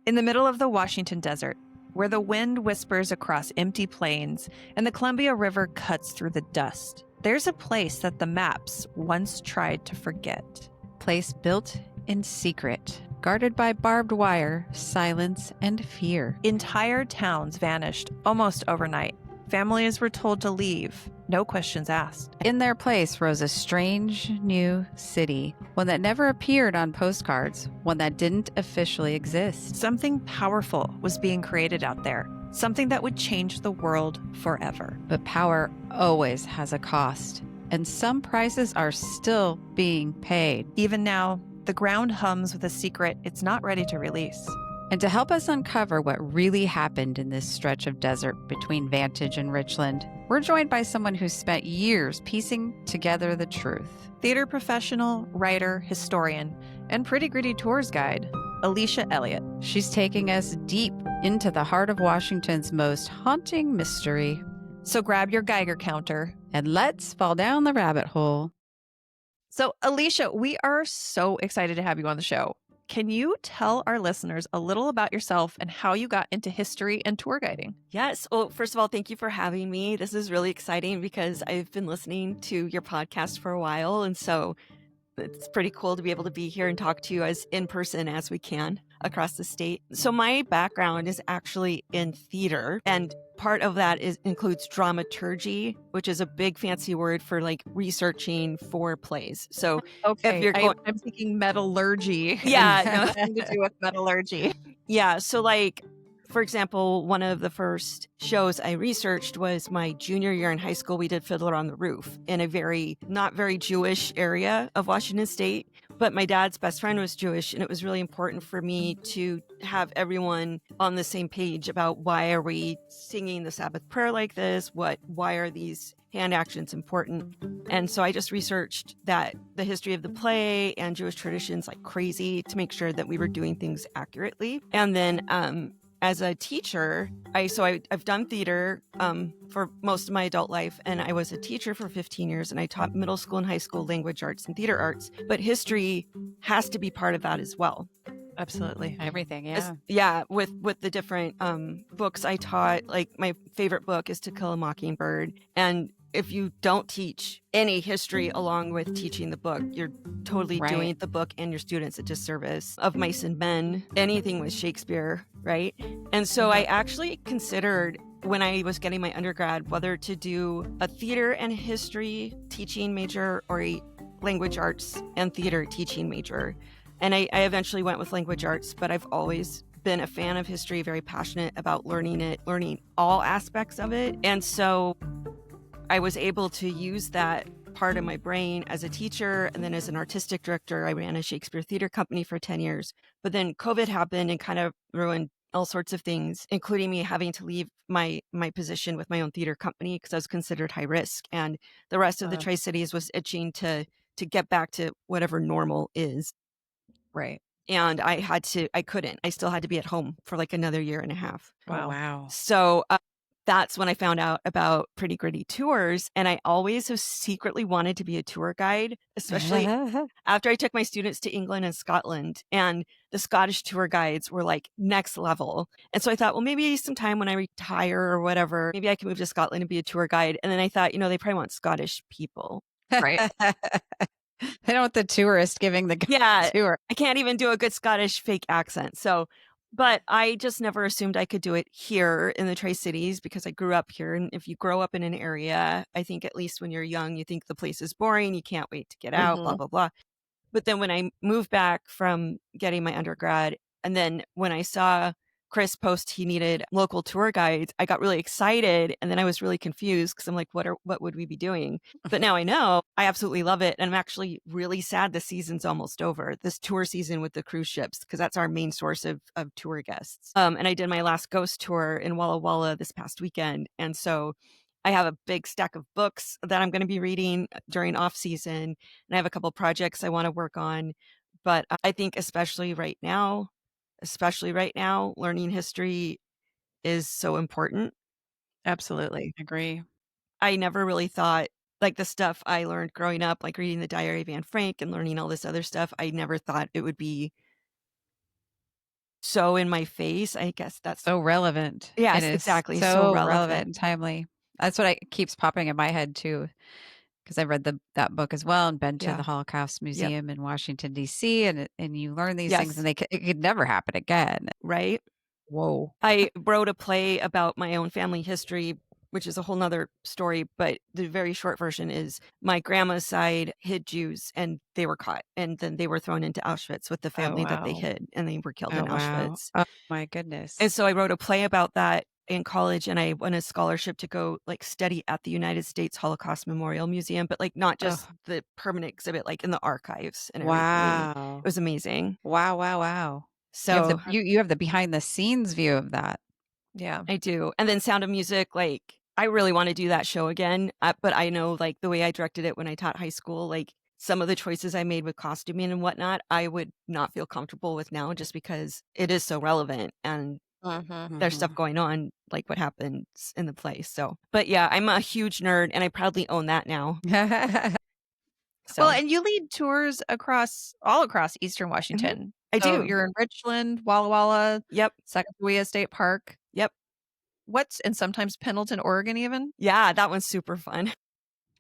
In the middle of the Washington desert, where the wind whispers across empty plains and the Columbia River cuts through the dust, there's a place that the maps once tried to forget. Place built in secret, guarded by barbed wire, silence, and fear. Entire towns vanished almost overnight. Families were told to leave, no questions asked. In their place rose a strange new city, one that never appeared on postcards, one that didn't officially exist. Something powerful was being created out there, something that would change the world forever. But power always has a cost, and some prices are still being paid. Even now, the ground hums with a secret it's not ready to release. And to help us uncover what really happened in this stretch of desert between Vantage and Richland, we're joined by someone who spent years piecing together the truth. Theater professional, writer, historian, and pretty gritty tours guide, Ellicia Elliott. She's taking us deep into the heart of Washington's most haunting mystery. So grab your Geiger counter. And let's fall down the rabbit hole. So, Ellicia, we are so excited to have you on the show. Can you tell our listeners a little about yourself and how you got into history and tour guiding? Yes. Well, first of all, thank you for having me. This is really exciting because I've been listening to your podcast for a while. And so it's pretty cool to be able to be here and talk to you as in person as we can across the state. So my background is actually in theater, and part of that includes dramaturgy, which is a big fancy word for like researching for plays. So Okay, if you're I'm thinking metallurgy. Yeah, Nothing to do with metallurgy. yeah. So like, for example, one of the first shows I researched was my junior year in high school. We did Fiddler on the Roof in a not very Jewish area of Washington State. But my dad's best friend was Jewish, and it was really important for me to have everyone on the same page about why are we singing the Sabbath prayer like this? Why are these hand actions important? And so I just researched the history of the play and Jewish traditions like crazy to make sure that we were doing things accurately. And then as a teacher, I've done theater for most of my adult life, and I was a teacher for 15 years, and I taught middle school and high school language arts and theater arts. But history has to be part of that as well. Absolutely. Everything, yeah. Yeah, with the different books I taught, like my favorite book is To Kill a Mockingbird. And if you don't teach any history along with teaching the book, you're totally doing the book and your students a disservice. Of Mice and Men, anything with Shakespeare, right? And so I actually considered when I was getting my undergrad whether to do a theater and history teaching major or a language arts and theater teaching major. And I eventually went with language arts, but I've always been a fan of history, very passionate about learning all aspects of it. And so I was able to use that part of my brain as a teacher, and then as an artistic director. I ran a Shakespeare theater company for 10 years. But then COVID happened and kind of ruined all sorts of things, including me having to leave my position with my own theater company because I was considered high risk. And the rest of the Tri-Cities was itching to get back to whatever normal is. Right. And I couldn't. I still had to be at home for like another year and a half. Wow. Oh, wow. So that's when I found out about Pretty Gritty Tours. And I always have secretly wanted to be a tour guide, especially after I took my students to England and Scotland. And the Scottish tour guides were like next level. And so I thought, well, maybe sometime when I retire or whatever, maybe I can move to Scotland and be a tour guide. And then I thought, they probably want Scottish people. Right. They don't want the tourist giving the tour. I can't even do a good Scottish fake accent. So, but I just never assumed I could do it here in the Tri-Cities because I grew up here. And if you grow up in an area, I think at least when you're young, you think the place is boring. You can't wait to get out, blah, blah, blah. But then when I moved back from getting my undergrad, and then when I saw Chris post he needed local tour guides, I got really excited. And then I was really confused because I'm like, what would we be doing? But now I know I absolutely love it. And I'm actually really sad the season's almost over, this tour season with the cruise ships, because that's our main source of tour guests. And I did my last ghost tour in Walla Walla this past weekend. And so I have a big stack of books that I'm going to be reading during off season. And I have a couple projects I want to work on. But I think especially right now, learning history is so important. Absolutely. Agree. I never really thought, like the stuff I learned growing up, like reading the Diary of Anne Frank and learning all this other stuff, I never thought it would be so in my face. I guess that's So relevant. It yes, is exactly, so so relevant relevant. and timely. That's what keeps popping in my head too, because I read that book as well and been to the Yeah. Holocaust Yep. Museum in Washington D.C. and you learn these things Yes. and it could never happen again. Right. Whoa. I wrote a play about my own family history, which is a whole nother story, but the very short version is my grandma's side hid Jews and they were caught. And then they were thrown into Auschwitz with the Oh family that they wow. hid and they were killed Oh in wow. Auschwitz. Oh my And goodness. so I wrote a play about that in college and I won a scholarship to go like study at the United States Holocaust Memorial Museum, but like not just Oh the permanent exhibit, like in the archives and everything. It wow. was amazing. Wow, wow, wow. You have So you have the behind the scenes view of that. Yeah. I do. And then Sound of Music, like, I really wanna do that show again, but I know, like, the way I directed it when I taught high school, like, some of the choices I made with costuming and whatnot, I would not feel comfortable with now just because it is so relevant and Mhm. there's stuff going on, like what happens in the play, so but yeah, I'm a huge nerd, and I proudly own that now, Well, so and you lead tours all across Eastern mhm, Washington. I So do. you're in Richland, Walla Walla, Yep, Sacagawea State Park. yep. And sometimes Pendleton, Oregon even. Yeah, that one's super fun.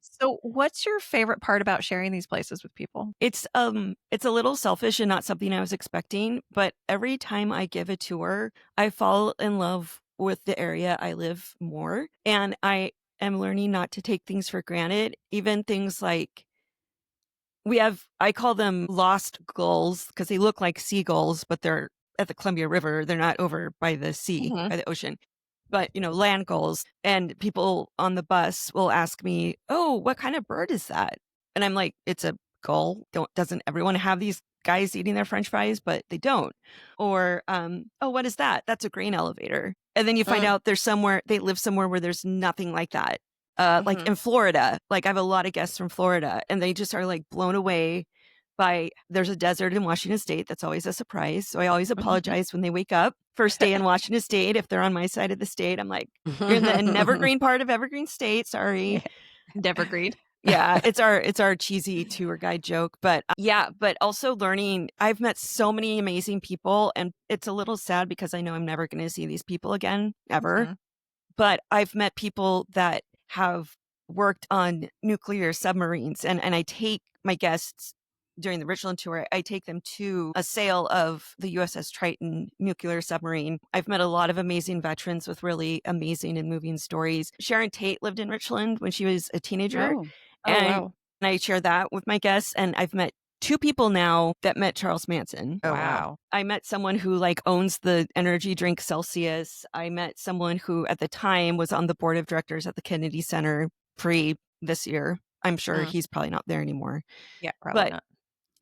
So what's your favorite part about sharing these places with people? It's a little selfish and not something I was expecting, but every time I give a tour, I fall in love with the area I live more, and I am learning not to take things for granted, even things like I call them lost gulls because they look like seagulls, but they're at the Columbia River. They're not over by the sea, Mhm. by the ocean. But, land gulls. And people on the bus will ask me, "Oh, what kind of bird is that?" And I'm like, "It's a gull. Doesn't everyone have these guys eating their French fries?" But they don't. Or, "Oh, what is that?" "That's a grain elevator." And then you find Mm, out they live somewhere where there's nothing like that. Like mhm. in Florida, like I have a lot of guests from Florida and they just are like blown away by there's a desert in Washington State. That's always a surprise. So I always apologize when they wake up. First day in Washington State, if they're on my side of the state, I'm like, you're in the Nevergreen part of Evergreen State. Sorry. Nevergreen. Yeah, it's our cheesy tour guide joke, but yeah, but also learning. I've met so many amazing people, and it's a little sad because I know I'm never going to see these people again ever. Mhm. But I've met people that have worked on nuclear submarines, and I take my guests during the Richland tour, I take them to a sail of the USS Triton nuclear submarine. I've met a lot of amazing veterans with really amazing and moving stories. Sharon Tate lived in Richland when she was a teenager, Oh. Oh, and wow. I share that with my guests, and I've met 2 people now that met Charles Manson. Oh, wow. Wow. I met someone who, like, owns the energy drink Celsius. I met someone who, at the time, was on the board of directors at the Kennedy Center pre this year. I'm sure Mm. he's probably not there anymore. Yeah, probably But not.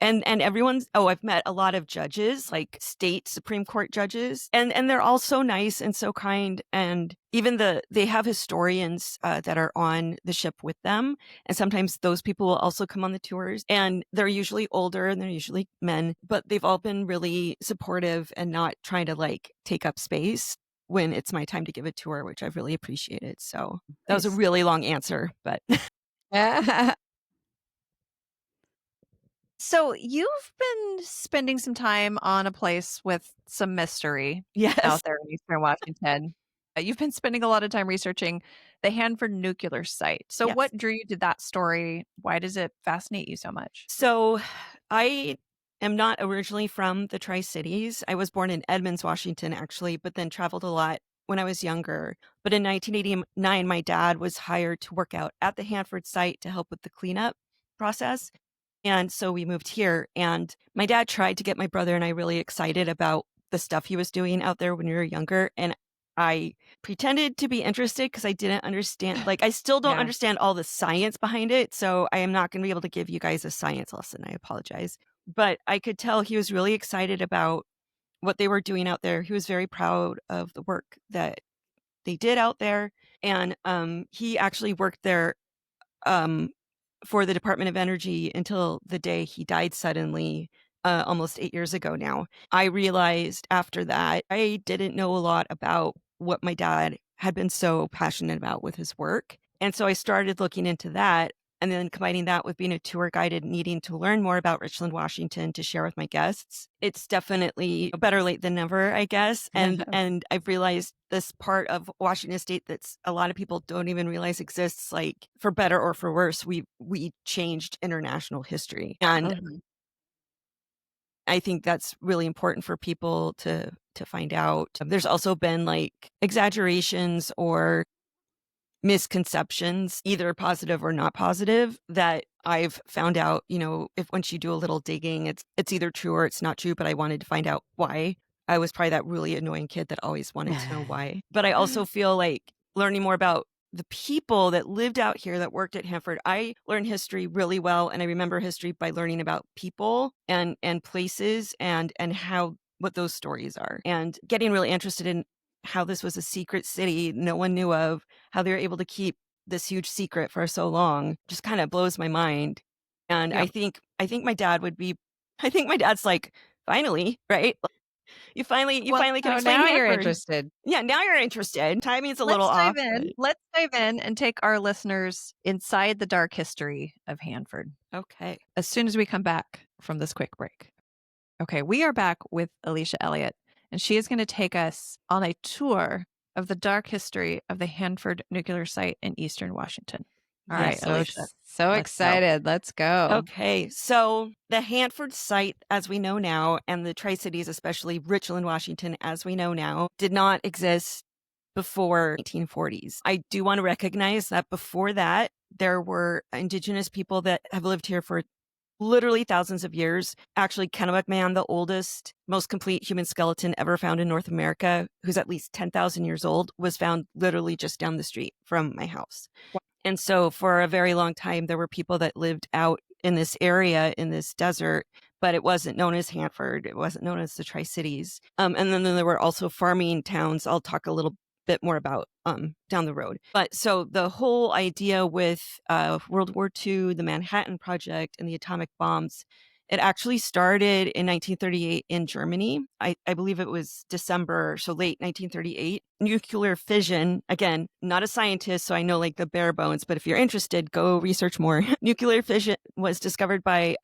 and everyone's I've met a lot of judges, like state Supreme Court judges, and they're all so nice and so kind, and even they have historians, that are on the ship with them, and sometimes those people will also come on the tours, and they're usually older, and they're usually men, but they've all been really supportive and not trying to, like, take up space when it's my time to give a tour, which I've really appreciated, so that was a Nice. really long answer, but So you've been spending some time on a place with some mystery yes. out there in Eastern Washington. You've been spending a lot of time researching the Hanford nuclear site. So Yes. what drew you to that story? Why does it fascinate you so much? So I am not originally from the Tri Cities. I was born in Edmonds, Washington, actually, but then traveled a lot when I was younger. But in 1989, my dad was hired to work out at the Hanford site to help with the cleanup process. And so we moved here. And my dad tried to get my brother and I really excited about the stuff he was doing out there when we were younger. And I pretended to be interested because I didn't understand, like, I still don't Yeah. understand all the science behind it. So I am not going to be able to give you guys a science lesson. I apologize. But I could tell he was really excited about what they were doing out there. He was very proud of the work that they did out there. And he actually worked there um, for the Department of Energy until the day he died suddenly, almost 8 years ago now. I realized after that I didn't know a lot about what my dad had been so passionate about with his work. And so I started looking into that. and then combining that with being a tour guide and needing to learn more about Richland, Washington to share with my guests, it's definitely better late than never, I guess. And I've realized this part of Washington State that's a lot of people don't even realize exists, like for better or for worse, we changed international history. And I think that's really important for people to find out. There's also been like exaggerations or misconceptions, either positive or not positive, that I've found out, if once you do a little digging, it's either true or it's not true, but I wanted to find out why. I was probably that really annoying kid that always wanted to know why. But I also feel like learning more about the people that lived out here that worked at Hanford. I learned history really well, and I remember history by learning about people and places and how what those stories are, and getting really interested in how this was a secret city no one knew of, how they were able to keep this huge secret for so long, just kind of blows my mind. And Yep. I think my dad would be, I think my dad's like, finally, right? You finally can explain now you're Hanford. interested. Yeah, now you're interested. Timing's a Let's little dive off. in. But... Let's dive in and take our listeners inside the dark history of Hanford. Okay. As soon as we come back from this quick break. Okay, we are back with Ellicia Elliott, and she is going to take us on a tour of the dark history of the Hanford nuclear site in eastern Washington. All right, Yes. Ellicia. So let's excited. Let's go. Okay, so the Hanford site, as we know now, and the Tri-Cities, especially Richland, Washington, as we know now, did not exist before 1940s. I do want to recognize that before that, there were Indigenous people that have lived here for literally thousands of years. Actually, Kennebec Man, the oldest, most complete human skeleton ever found in North America, who's at least 10,000 years old, was found literally just down the street from my house. And so for a very long time, there were people that lived out in this area, in this desert, but it wasn't known as Hanford. It wasn't known as the Tri-Cities. And then there were also farming towns. I'll talk a little bit more about down the road. But so the whole idea with World War II, the Manhattan Project, and the atomic bombs, it actually started in 1938 in Germany. I believe it was December, so late 1938. Nuclear fission, again, not a scientist, so I know like the bare bones, but if you're interested, go research more. Nuclear fission was discovered by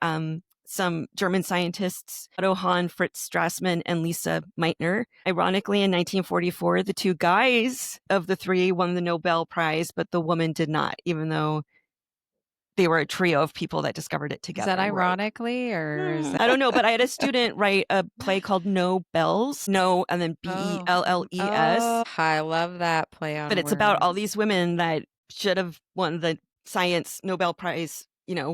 some German scientists, Otto Hahn, Fritz Strassmann, and Lisa Meitner. Ironically, in 1944, the two guys of the three won the Nobel Prize, but the woman did not, even though they were a trio of people that discovered it together. Is that ironically, or is that... I don't know, but I had a student write a play called No Bells, no, and then Belles. Oh, I love that play on But it's about all these women that should have won the science Nobel Prize,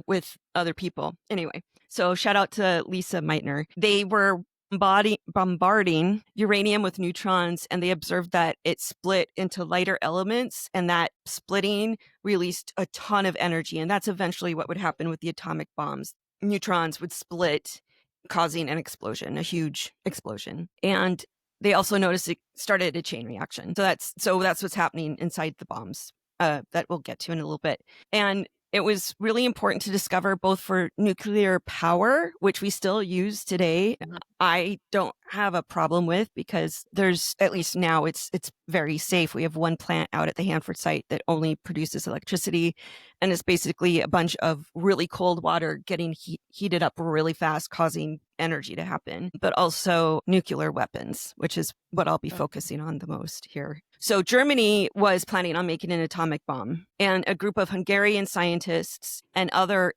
with other people. Anyway, so shout out to Lisa Meitner. They were bombarding uranium with neutrons, and they observed that it split into lighter elements, and that splitting released a ton of energy. And that's eventually what would happen with the atomic bombs. Neutrons would split, causing an explosion, a huge explosion. And they also noticed it started a chain reaction. So that's what's happening inside the bombs that we'll get to in a little bit. And it was really important to discover, both for nuclear power, which we still use today. I don't have a problem with, because there's, at least now, it's very safe. We have one plant out at the Hanford site that only produces electricity, and it's basically a bunch of really cold water getting heated up really fast, causing energy to happen. But also nuclear weapons, which is what I'll be focusing on the most here. So Germany was planning on making an atomic bomb, and a group of Hungarian scientists and other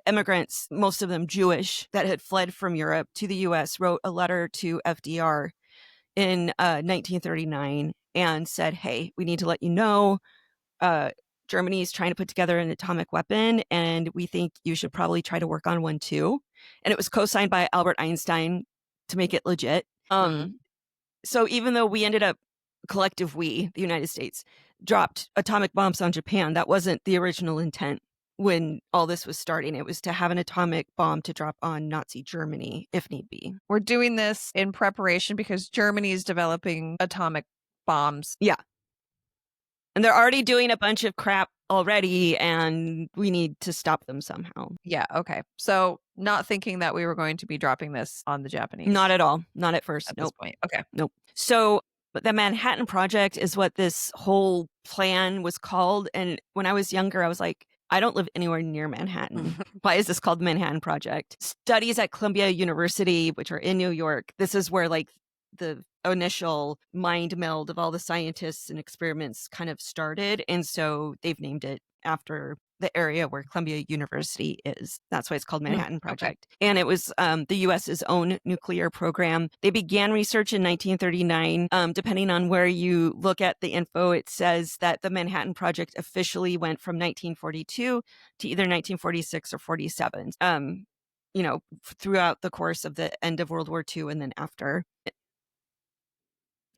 immigrants, most of them Jewish, that had fled from Europe to the U.S., wrote a letter to FDR in 1939 and said, hey, we need to let you know Germany is trying to put together an atomic weapon, and we think you should probably try to work on one too. And it was co-signed by Albert Einstein to make it legit. So even though we ended up, the United States, dropped atomic bombs on Japan, that wasn't the original intent when all this was starting. It was to have an atomic bomb to drop on Nazi Germany, if need be. We're doing this in preparation because Germany is developing atomic bombs. Yeah. And they're already doing a bunch of crap already, and we need to stop them somehow. Yeah, okay. So not thinking that we were going to be dropping this on the Japanese. Not at all. Not at first. At this point. Okay. Nope. So the Manhattan Project is what this whole plan was called. And when I was younger, I was like, I don't live anywhere near Manhattan. Why is this called the Manhattan Project? Studies at Columbia University, which are in New York. This is where like the initial mind meld of all the scientists and experiments kind of started. And so they've named it after the area where Columbia University is. That's why it's called Manhattan Project. Okay. And it was the US's own nuclear program. They began research in 1939. Depending on where you look at the info, it says that the Manhattan Project officially went from 1942 to either 1946 or 47. Throughout the course of the end of World War II and then after.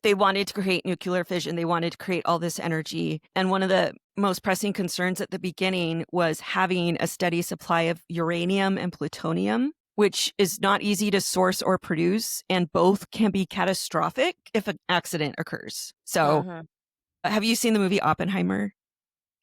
They wanted to create nuclear fission. They wanted to create all this energy. And one of the most pressing concerns at the beginning was having a steady supply of uranium and plutonium, which is not easy to source or produce. And both can be catastrophic if an accident occurs. So have you seen the movie Oppenheimer?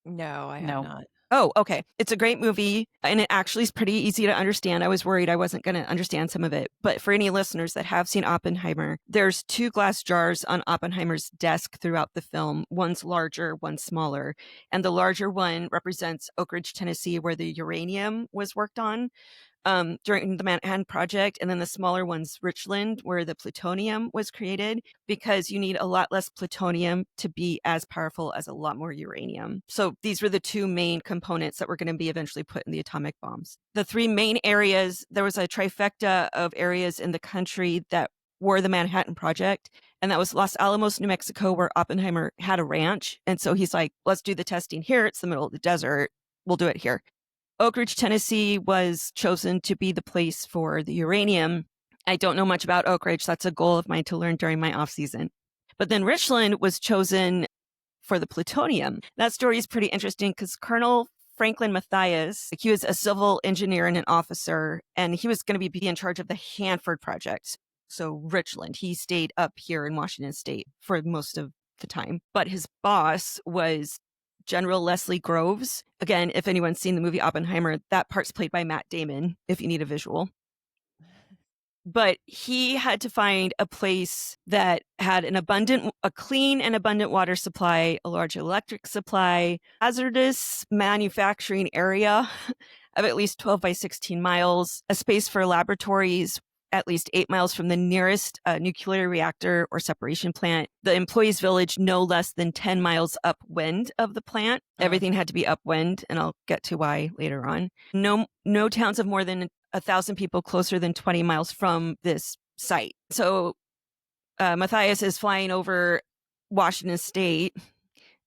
No, I have not. Oh, okay. It's a great movie, and it actually is pretty easy to understand. I was worried I wasn't going to understand some of it. But for any listeners that have seen Oppenheimer, there's 2 glass jars on Oppenheimer's desk throughout the film. One's larger, one's smaller. And the larger one represents Oak Ridge, Tennessee, where the uranium was worked on during the Manhattan Project, and then the smaller one's Richland, where the plutonium was created, because you need a lot less plutonium to be as powerful as a lot more uranium. So these were the 2 main components that were going to be eventually put in the atomic bombs. The 3 main areas, there was a trifecta of areas in the country that were the Manhattan Project, and that was Los Alamos, New Mexico, where Oppenheimer had a ranch. And so he's like, let's do the testing here. It's the middle of the desert. We'll do it here. Oak Ridge, Tennessee was chosen to be the place for the uranium. I don't know much about Oak Ridge. That's a goal of mine to learn during my off season. But then Richland was chosen for the plutonium. That story is pretty interesting because Colonel Franklin Matthias, he was a civil engineer and an officer, and he was going to be in charge of the Hanford project. So Richland, he stayed up here in Washington State for most of the time. But his boss was General Leslie Groves. Again, if anyone's seen the movie Oppenheimer, that part's played by Matt Damon, if you need a visual. But he had to find a place that had a clean and abundant water supply, a large electric supply, hazardous manufacturing area of at least 12 by 16 miles, a space for laboratories at least 8 miles from the nearest nuclear reactor or separation plant. The employees' village no less than 10 miles upwind of the plant. Everything had to be upwind, and I'll get to why later on. No towns of more than 1,000 people closer than 20 miles from this site. So Matthias is flying over Washington State,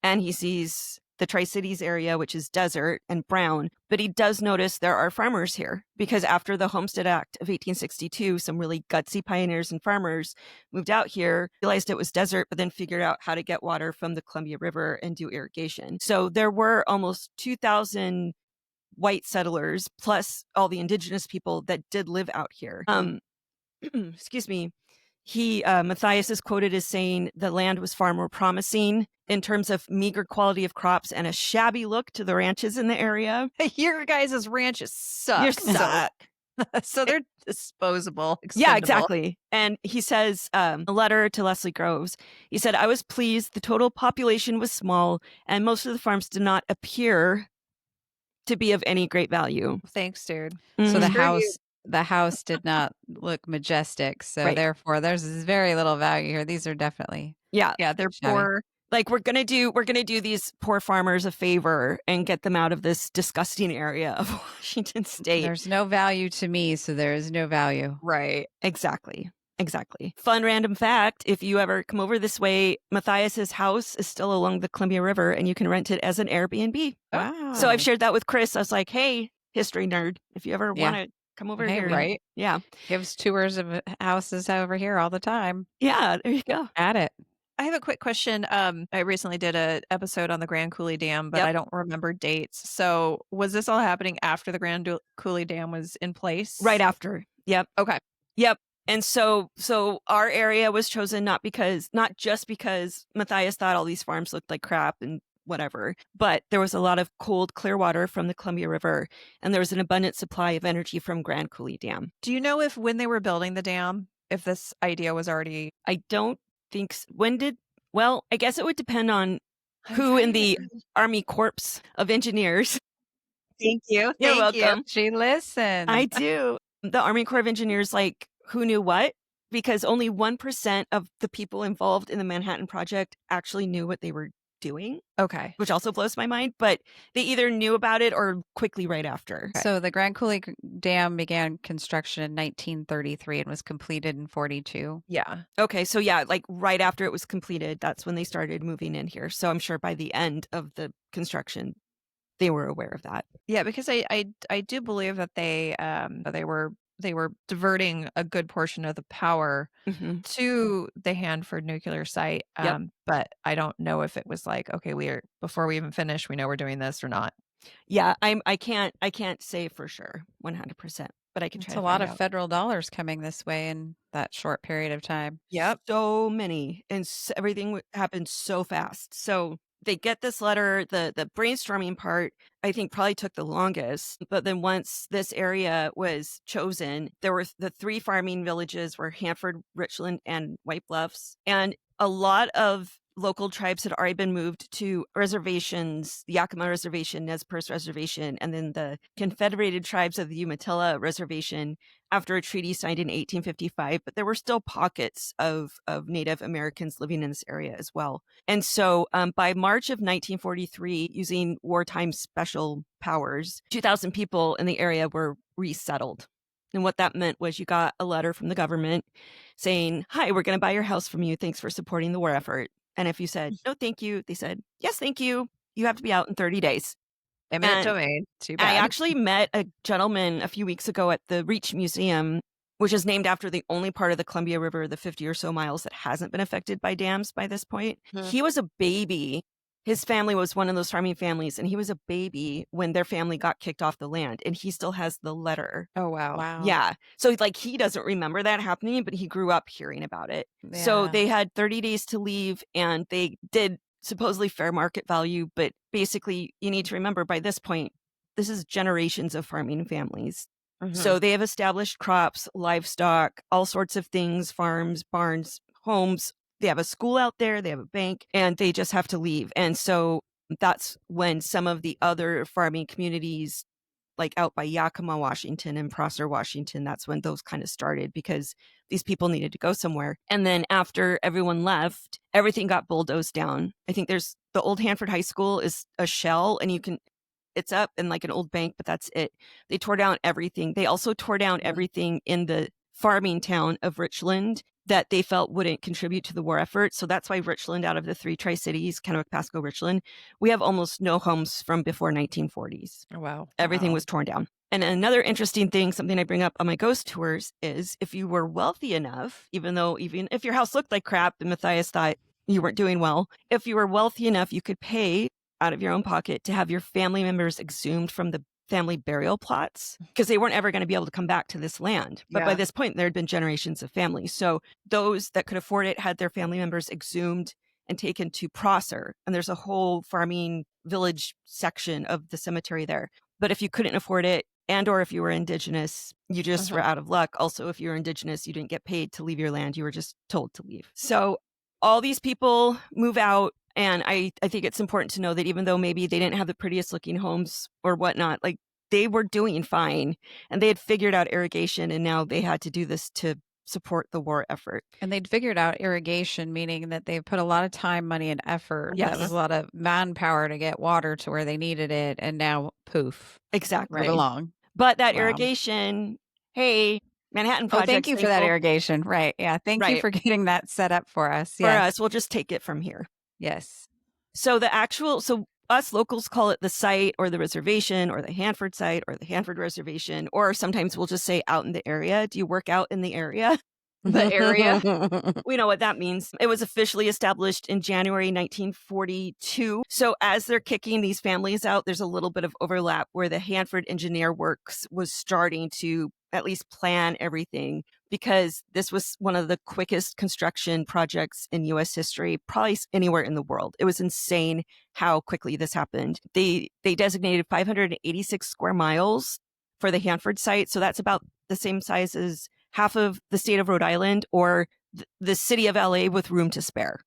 and he sees the Tri-Cities area, which is desert and brown. But he does notice there are farmers here because after the Homestead Act of 1862, some really gutsy pioneers and farmers moved out here, realized it was desert, but then figured out how to get water from the Columbia River and do irrigation. So there were almost 2,000 white settlers plus all the indigenous people that did live out here. Excuse me. Matthias is quoted as saying the land was far more promising in terms of meager quality of crops and a shabby look to the ranches in the area. Your guys' ranches suck. Your suck. So they're disposable. Yeah, exactly. And he says, a letter to Leslie Groves, he said, I was pleased the total population was small and most of the farms did not appear to be of any great value. Thanks, dude. Mm-hmm. So the house did not look majestic. So therefore there's very little value here. These are definitely yeah, they're shabby. poor. Like we're gonna do these poor farmers a favor and get them out of this disgusting area of Washington State. There's no value to me, so there is no value. Right. Exactly. Fun random fact, if you ever come over this way, Matthias's house is still along the Columbia River and you can rent it as an Airbnb. Wow. So I've shared that with Chris. I was like, hey, history nerd, if you ever want to come over here. Right. Yeah. Gives tours of houses over here all the time. Yeah, there you go. At it. I have a quick question. I recently did an episode on the Grand Coulee Dam, but I don't remember dates. So was this all happening after the Grand Coulee Dam was in place? Right after. Yep. Okay. Yep. And so our area was chosen not just because Matthias thought all these farms looked like crap and whatever, but there was a lot of cold, clear water from the Columbia River, and there was an abundant supply of energy from Grand Coulee Dam. Do you know if when they were building the dam, if this idea was already... I don't think I guess it would depend on who in the Army Corps of Engineers Thank you. You're Thank you. welcome. She listens. I do. The Army Corps of Engineers, like, who knew what? Because only 1% of the people involved in the Manhattan Project actually knew what they were doing, Okay. which also blows my mind. But they either knew about it or quickly right after. So the Grand Coulee Dam began construction in 1933 and was completed in 42. Yeah. Okay, so yeah, like right after it was completed, that's when they started moving in here. So I'm sure by the end of the construction, they were aware of that. Yeah, because I do believe that they were diverting a good portion of the power Mhm. to the Hanford nuclear site. Yep. But I don't know if it was like, okay, before we even finish, we know we're doing this or not. Yeah, I can't say for sure 100%, but I can try It's to a lot find of out. federal dollars coming this way in that short period of time. Yep. So many, and everything happened so fast. So they get this letter. The brainstorming part, I think, probably took the longest. But then once this area was chosen, there were the three farming villages were Hanford, Richland, and White Bluffs, and a lot of local tribes had already been moved to reservations, the Yakima Reservation, Nez Perce Reservation, and then the Confederated Tribes of the Umatilla Reservation after a treaty signed in 1855. But there were still pockets of Native Americans living in this area as well. And so by March of 1943, using wartime special powers, 2,000 people in the area were resettled. And what that meant was you got a letter from the government saying, "Hi, we're going to buy your house from you. Thanks for supporting the war effort." And if you said, "No, thank you," they said, "Yes, thank you. You have to be out in 30 days. Eminent And domain. Too I bad. actually met a gentleman a few weeks ago at the Reach Museum, which is named after the only part of the Columbia River, the 50 or so miles that hasn't been affected by dams by this point. He was a baby. His family was one of those farming families, and he was a baby when their family got kicked off the land, and he still has the letter. Oh wow. Wow. Yeah. So like he doesn't remember that happening, but he grew up hearing about it. So Yeah. they had 30 days to leave, and they did supposedly fair market value, but basically you need to remember by this point, this is generations of farming families. So they have established crops, livestock, all sorts of things, farms, barns, homes. They have a school out there, they have a bank, and they just have to leave. And so that's when some of the other farming communities, like out by Yakima, Washington and Prosser, Washington, that's when those kind of started because these people needed to go somewhere. And then after everyone left, everything got bulldozed down. I think there's the old Hanford High School is a shell, and it's up in like an old bank, but that's it. They tore down everything. They also tore down everything in the farming town of Richland that they felt wouldn't contribute to the war effort. So that's why Richland, out of the three Tri-Cities, Kennewick, Pasco, Richland, we have almost no homes from before 1940s. Oh, wow. Everything was torn down. And another interesting thing, something I bring up on my ghost tours, is if you were wealthy enough, even if your house looked like crap and Matthias thought you weren't doing well, if you were wealthy enough, you could pay out of your own pocket to have your family members exhumed from the family burial plots because they weren't ever going to be able to come back to this land. But by this point, there had been generations of families. So those that could afford it had their family members exhumed and taken to Prosser. And there's a whole farming village section of the cemetery there. But if you couldn't afford it, and or if you were Indigenous, you just were out of luck. Also, if you were Indigenous, you didn't get paid to leave your land. You were just told to leave. So all these people move out. And I think it's important to know that even though maybe they didn't have the prettiest looking homes or whatnot, like they were doing fine and they had figured out irrigation, and now they had to do this to support the war effort. And they'd figured out irrigation, meaning that they put a lot of time, money, and effort. Yes. That was a lot of manpower to get water to where they needed it. And now, poof, Exactly. right along. But that Wow. irrigation, hey, Manhattan Oh, Project. thank you for that irrigation. Right. Yeah. Thank you Right. for getting that set up for us. For us, we'll just take it from here. Yes. So us locals call it the site or the reservation or the Hanford site or the Hanford reservation, or sometimes we'll just say out in the area. Do you work out in the area? The area. We know what that means. It was officially established in January 1942. So as they're kicking these families out, there's a little bit of overlap where the Hanford Engineer Works was starting to at least plan everything, because this was one of the quickest construction projects in U.S. history, probably anywhere in the world. It was insane how quickly this happened. They designated 586 square miles for the Hanford site. So that's about the same size as half of the state of Rhode Island or the city of LA with room to spare.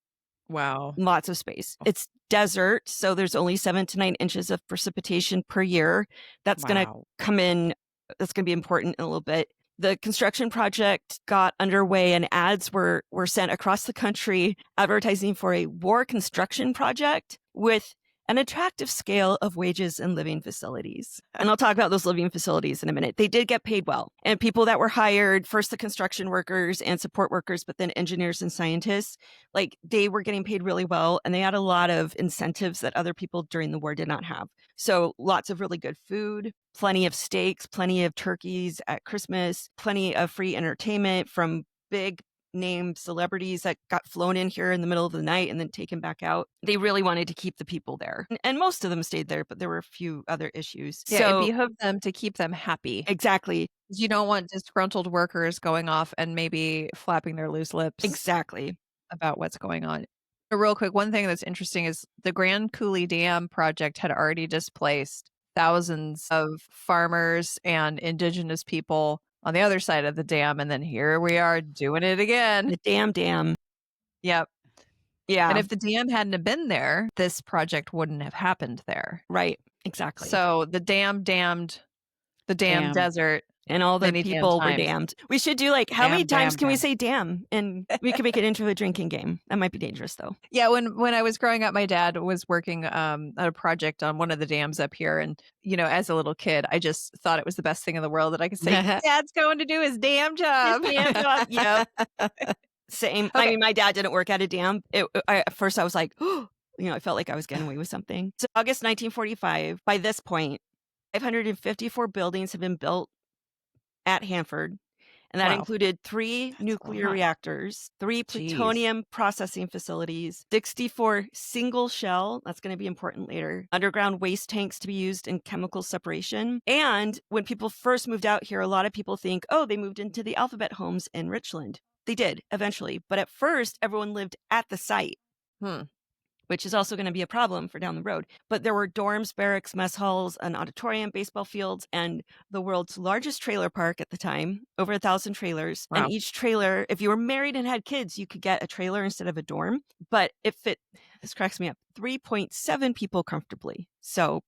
Wow. Lots of space. It's desert, so there's only 7 to 9 inches of precipitation per year. That's going to Wow. come in. That's going to be important in a little bit. The construction project got underway and ads were sent across the country advertising for a war construction project with an attractive scale of wages and living facilities. And I'll talk about those living facilities in a minute. They did get paid well. And people that were hired, first the construction workers and support workers, but then engineers and scientists, like they were getting paid really well. And they had a lot of incentives that other people during the war did not have. So lots of really good food, plenty of steaks, plenty of turkeys at Christmas, plenty of free entertainment from big name celebrities that got flown in here in the middle of the night and then taken back out. They really wanted to keep the people there. And most of them stayed there, but there were a few other issues. Yeah, So, it behooved them to keep them happy. exactly. You don't want disgruntled workers going off and maybe flapping their loose lips Exactly. about what's going on. Real quick, one thing that's interesting is the Grand Coulee Dam project had already displaced thousands of farmers and indigenous people on the other side of the dam. And then here we are doing it again. The dam. Yep. Yeah. And if the dam hadn't have been there, this project wouldn't have happened there. Right. Exactly. So the dam damned the damn Damn. desert. And all the many damn people were times. damned. We should do like, how many Damn, times damn, can we damn. say damn? And we can make it into a drinking game. That might be dangerous though. Yeah, when I was growing up, my dad was working on a project on one of the dams up here. And, you know, as a little kid, I just thought it was the best thing in the world that I could say, Dad's going to do his damn job. His damn job. Yep. Same. I Okay. mean, my dad didn't work at a dam. At first I was like, oh, you know, I felt like I was getting away with something. So August 1945, by this point, 554 buildings have been built at Hanford. And that Wow. included 3 nuclear lot. reactors, 3 Jeez. plutonium processing facilities, 64 single shell, that's going to be important later, underground waste tanks to be used in chemical separation. And when people first moved out here, a lot of people think, oh, they moved into the alphabet homes in Richland. They did eventually. But at first, everyone lived at the site. Which is also going to be a problem for down the road. But there were dorms, barracks, mess halls, an auditorium, baseball fields, and the world's largest trailer park at the time, over 1,000 trailers. Wow. And each trailer, if you were married and had kids, you could get a trailer instead of a dorm. But it fit, this cracks me up, 3.7 people comfortably. So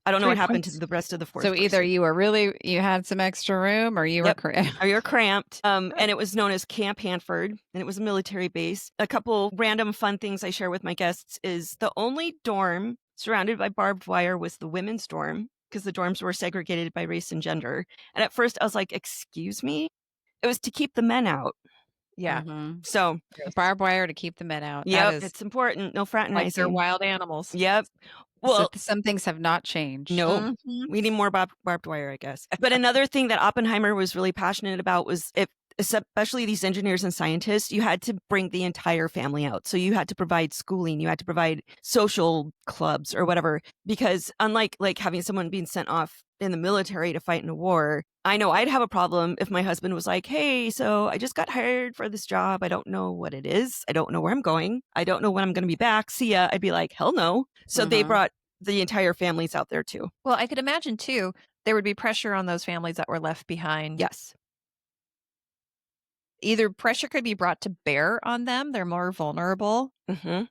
I don't know what happened to the rest of the fourth So either person. you had some extra room or you Yep. were Or you're cramped. And it was known as Camp Hanford, and it was a military base. A couple random fun things I share with my guests is the only dorm surrounded by barbed wire was the women's dorm, because the dorms were segregated by race and gender. And at first I was like, excuse me? It was to keep the men out. Yeah. Mhm. So, Barbed wire to keep the men out. yep, That is, it's important. No Like they're fraternizing. wild animals. Yep. so Well, some things have not changed. no. We need more barbed wire, I guess. But another thing that Oppenheimer was really passionate about was especially these engineers and scientists, you had to bring the entire family out. So you had to provide schooling, you had to provide social clubs or whatever, because unlike like having someone being sent off in the military to fight in a war, I know I'd have a problem if my husband was like, hey, so I just got hired for this job. I don't know what it is. I don't know where I'm going. I don't know when I'm going to be back. See ya. I'd be like, hell no. So they Mhm. brought the entire families out there too. Well, I could imagine too, there would be pressure on those families that were left behind. Yes. Either pressure could be brought to bear on them, they're more vulnerable, Mm-hmm.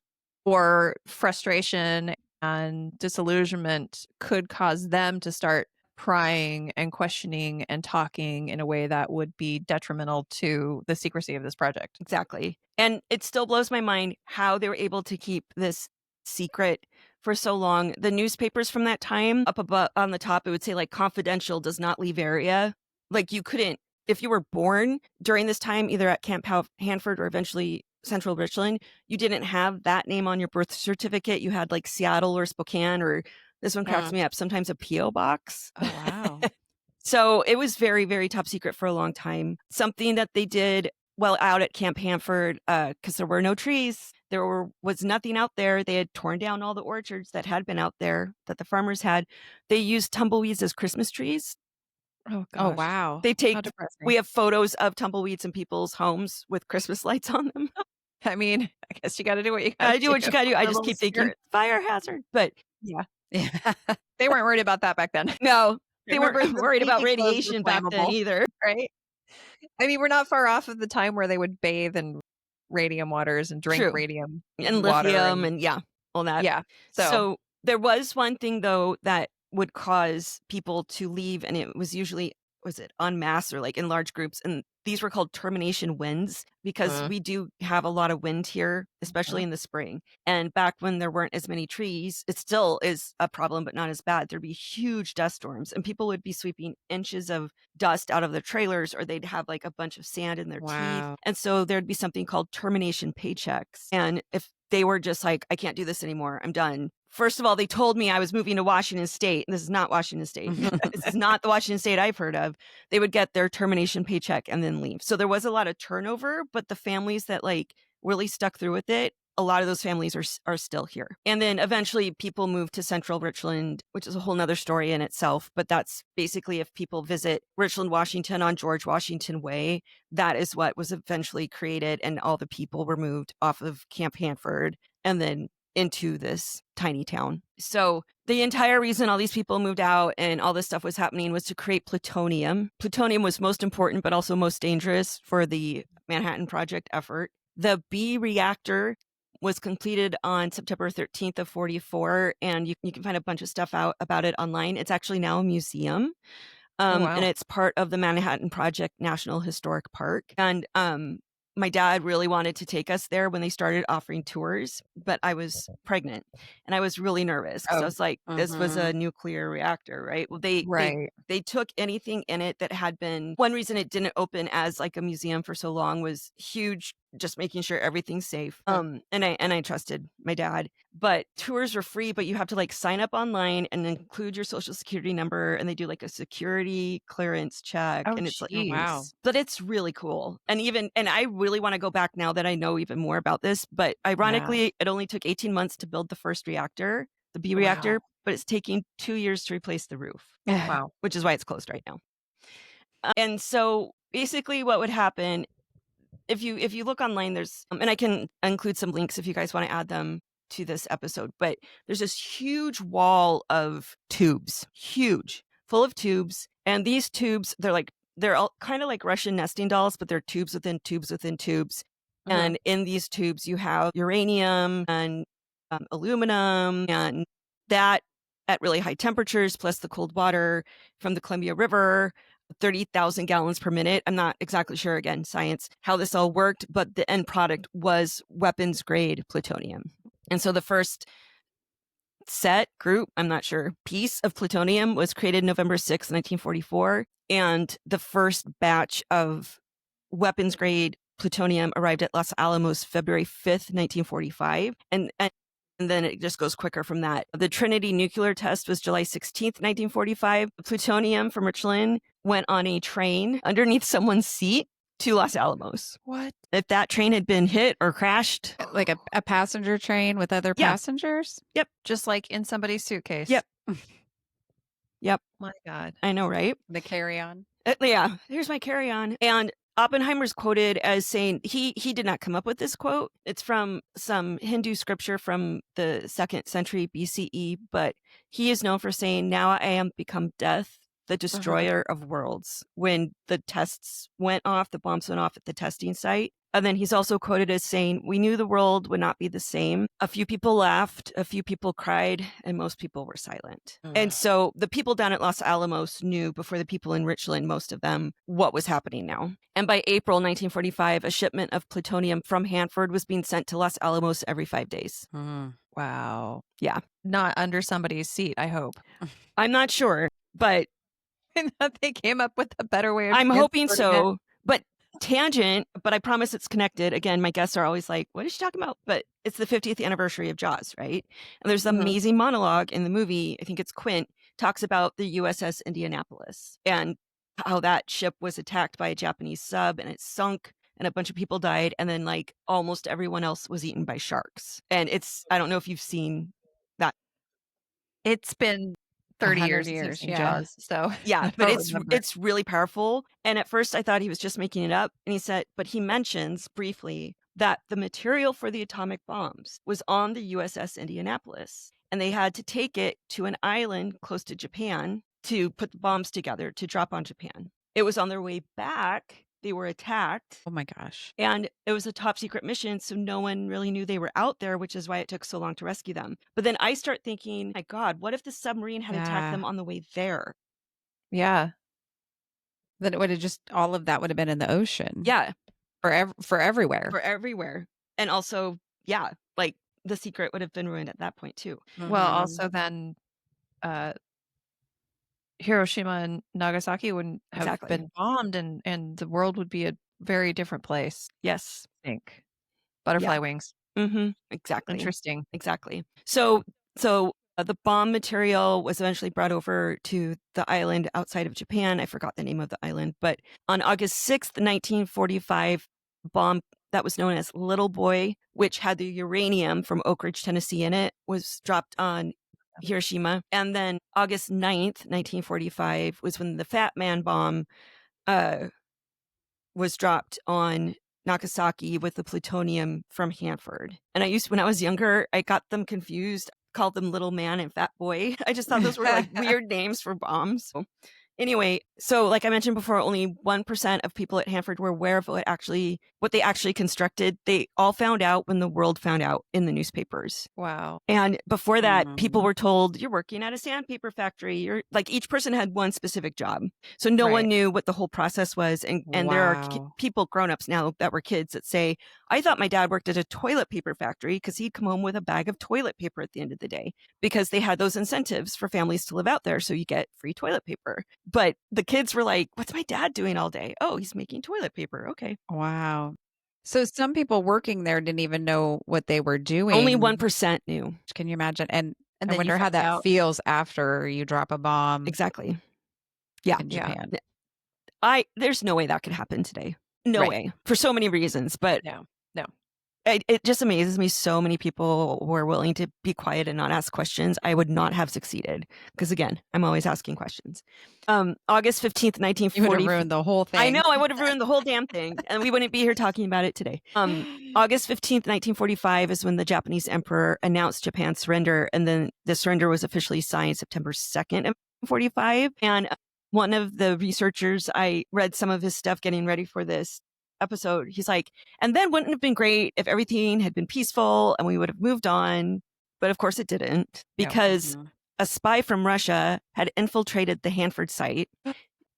or frustration and disillusionment could cause them to start prying and questioning and talking in a way that would be detrimental to the secrecy of this project. Exactly. And it still blows my mind how they were able to keep this secret for so long. The newspapers from that time, up above on the top, it would say like confidential, does not leave area. Like you couldn't, if you were born during this time, either at Camp Hanford or eventually Central Richland, you didn't have that name on your birth certificate. You had like Seattle or Spokane, or this one cracks me up, sometimes a P.O. box. Oh, wow. So it was very, very top secret for a long time. Something that they did well out at Camp Hanford, because there were no trees. There was nothing out there. They had torn down all the orchards that had been out there that the farmers had. They used tumbleweeds as Christmas trees. Oh, Oh, gosh. wow. They take, How depressing. we have photos of tumbleweeds in people's homes with Christmas lights on them. I mean, I guess you got to do what you got to I do what you gotta do. I A just little keep thinking spirit. fire hazard. But Yeah. Yeah. They weren't worried about that back then, no, they weren't Remember, the worried about baby clothes were radiation back then flammable. either. right? I mean, we're not far off of the time where they would bathe in radium waters and drink True. radium And water lithium and yeah. all that. Yeah. So there was one thing though that would cause people to leave, and it was usually, was it en masse or like in large groups, and these were called termination winds because we do have a lot of wind here, especially in the spring. And back when there weren't as many trees, it still is a problem, but not as bad. There'd be huge dust storms, and people would be sweeping inches of dust out of their trailers, or they'd have like a bunch of sand in their teeth. And so there'd be something called termination paychecks. And if they were just like, I can't do this anymore, I'm done. First of all, they told me I was moving to Washington State. This is not Washington State. This is not the Washington State I've heard of. They would get their termination paycheck and then leave. So there was a lot of turnover, but the families that like really stuck through with it, a lot of those families are still here. And then eventually people moved to central Richland, which is a whole nother story in itself. But that's basically, if people visit Richland, Washington on George Washington Way, that is what was eventually created. And all the people were moved off of Camp Hanford and then into this tiny town. So the entire reason all these people moved out and all this stuff was happening was to create plutonium. Plutonium was most important, but also most dangerous for the Manhattan Project effort. The B reactor was completed on September 13th of 44, and you can find a bunch of stuff out about it online. It's actually now a museum. And it's part of the Manhattan Project National Historic Park. And my dad really wanted to take us there when they started offering tours, but I was pregnant and I was really nervous because I was like, this was a nuclear reactor, right? Well, they took anything in it that had been, one reason it didn't open as like a museum for so long was huge, just making sure everything's safe. And I trusted my dad, but tours are free, but you have to like sign up online and include your social security number. And they do like a security clearance check. And it's like, wow. But it's really cool. And I really want to go back now that I know even more about this. But ironically, it only took 18 months to build the first reactor, the B reactor, but it's taking 2 years to replace the roof. Wow. Which is why it's closed right now. And so basically what would happen, if you look online, there's, and I can include some links if you guys want to add them to this episode, but there's this huge wall of tubes, huge, full of tubes. And these tubes, they're all kind of like Russian nesting dolls, but they're tubes within tubes within tubes. And in these tubes, you have uranium and aluminum, and that at really high temperatures, plus the cold water from the Columbia River, 30,000 gallons per minute. I'm not exactly sure, again, science, how this all worked, but the end product was weapons grade plutonium. And so the first I'm not sure, piece of plutonium was created November 6, 1944. And the first batch of weapons grade plutonium arrived at Los Alamos February 5th, 1945. And then it just goes quicker from that. The Trinity nuclear test was July 16th, 1945. The plutonium from Richland went on a train underneath someone's seat to Los Alamos. What? If that train had been hit or crashed. Like a passenger train with other passengers? Yep. Just like in somebody's suitcase. Yep. Yep. My God. I know, right? The carry-on. Yeah. Here's my carry-on. And Oppenheimer's quoted as saying, he did not come up with this quote. It's from some Hindu scripture from the 2nd century BCE, but he is known for saying, now I am become death, the destroyer of worlds. When the tests went off, the bombs went off at the testing site. And then he's also quoted as saying, we knew the world would not be the same. A few people laughed, a few people cried, and most people were silent. And so the people down at Los Alamos knew before the people in Richland, most of them, what was happening now. And by April 1945, a shipment of plutonium from Hanford was being sent to Los Alamos every 5 days. Wow. Yeah. Not under somebody's seat, I hope. I'm not sure, but they came up with a better way of I'm hoping transporting so. But tangent, but I promise it's connected. Again, my guests are always like, what is she talking about? But it's the 50th anniversary of Jaws, right? And there's an amazing monologue in the movie, I think it's Quint, talks about the USS Indianapolis and how that ship was attacked by a Japanese sub and it sunk and a bunch of people died. And then like almost everyone else was eaten by sharks. And I don't know if you've seen that. It's been 30 100 years, years, since yeah. Jaws, so Yeah, but don't remember. it's really powerful. And at first I thought he was just making it up. And he said, but he mentions briefly that the material for the atomic bombs was on the USS Indianapolis. And they had to take it to an island close to Japan to put the bombs together to drop on Japan. It was on their way back They were attacked. Oh my gosh. And it was a top secret mission, so no one really knew they were out there, which is why it took so long to rescue them. But then I start thinking, my God, what if the submarine had attacked them on the way there? Yeah. Then it would have just, all of that would have been in the ocean. Yeah. For everywhere. For everywhere. And also, yeah, like the secret would have been ruined at that point too. Well, also then Hiroshima and Nagasaki wouldn't have Exactly. been bombed, and the world would be a very different place. Yes. I think. Butterfly wings. Exactly. Interesting. Exactly. So the bomb material was eventually brought over to the island outside of Japan. I forgot the name of the island, but on August 6th, 1945, bomb that was known as Little Boy, which had the uranium from Oak Ridge, Tennessee in it, was dropped on Hiroshima. And then August 9th, 1945 was when the Fat Man bomb was dropped on Nagasaki with the plutonium from Hanford. And when I was younger, I got them confused, called them Little Man and Fat Boy. I just thought those were like weird names for bombs. Anyway, so like I mentioned before, only 1% of people at Hanford were aware of what they actually constructed. They all found out when the world found out in the newspapers. Wow. And before that, people were told, you're working at a sandpaper factory. You're like, each person had one specific job. So no one knew what the whole process was. And there are people, grown-ups now that were kids that say, I thought my dad worked at a toilet paper factory because he'd come home with a bag of toilet paper at the end of the day, because they had those incentives for families to live out there. So you get free toilet paper. But the kids were like, what's my dad doing all day? Oh, he's making toilet paper. Okay. Wow. So some people working there didn't even know what they were doing. Only 1% knew. Can you imagine? And I then wonder how that feels after you drop a bomb. Exactly. Yeah. In Japan. There's no way that could happen today. No way. For so many reasons. But no. It just amazes me so many people were willing to be quiet and not ask questions. I would not have succeeded because, again, I'm always asking questions. August 15th, 1940. You would have ruined the whole thing. I know. I would have ruined the whole damn thing. And we wouldn't be here talking about it today. August 15th, 1945 is when the Japanese emperor announced Japan's surrender. And then the surrender was officially signed September 2nd of 1945. And one of the researchers, I read some of his stuff getting ready for this episode. He's like, and then wouldn't it have been great if everything had been peaceful and we would have moved on? But of course it didn't, because a spy from Russia had infiltrated the Hanford site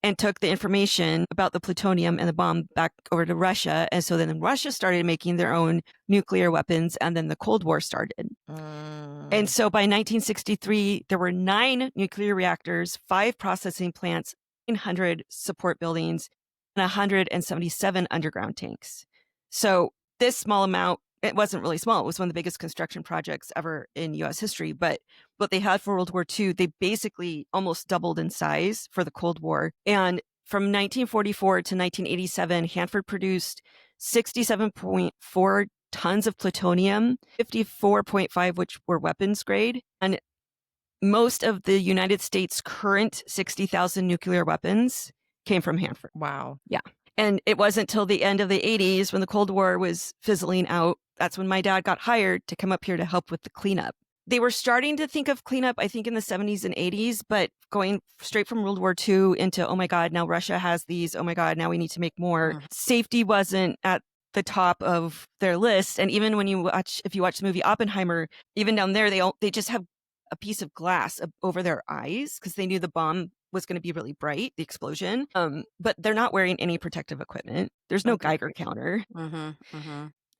and took the information about the plutonium and the bomb back over to Russia. And so then Russia started making their own nuclear weapons, and then the Cold War started. And so by 1963, there were 9 nuclear reactors, 5 processing plants, 900 support buildings, and 177 underground tanks. So this small amount, it wasn't really small. It was one of the biggest construction projects ever in U.S. history. But what they had for World War II, they basically almost doubled in size for the Cold War. And from 1944 to 1987, Hanford produced 67.4 tons of plutonium, 54.5 which were weapons grade. And most of the United States' current 60,000 nuclear weapons came from Hanford. Wow. Yeah. And it wasn't till the end of the 80s, when the Cold War was fizzling out, that's when my dad got hired to come up here to help with the cleanup. They were starting to think of cleanup, I think, in the 70s and 80s, but going straight from World War II into, oh my God, now Russia has these. Oh my God, now we need to make more. Safety wasn't at the top of their list. And even when if you watch the movie Oppenheimer, even down there, they just have a piece of glass over their eyes because they knew the bomb was going to be really bright, the explosion. But they're not wearing any protective equipment. There's no Geiger counter.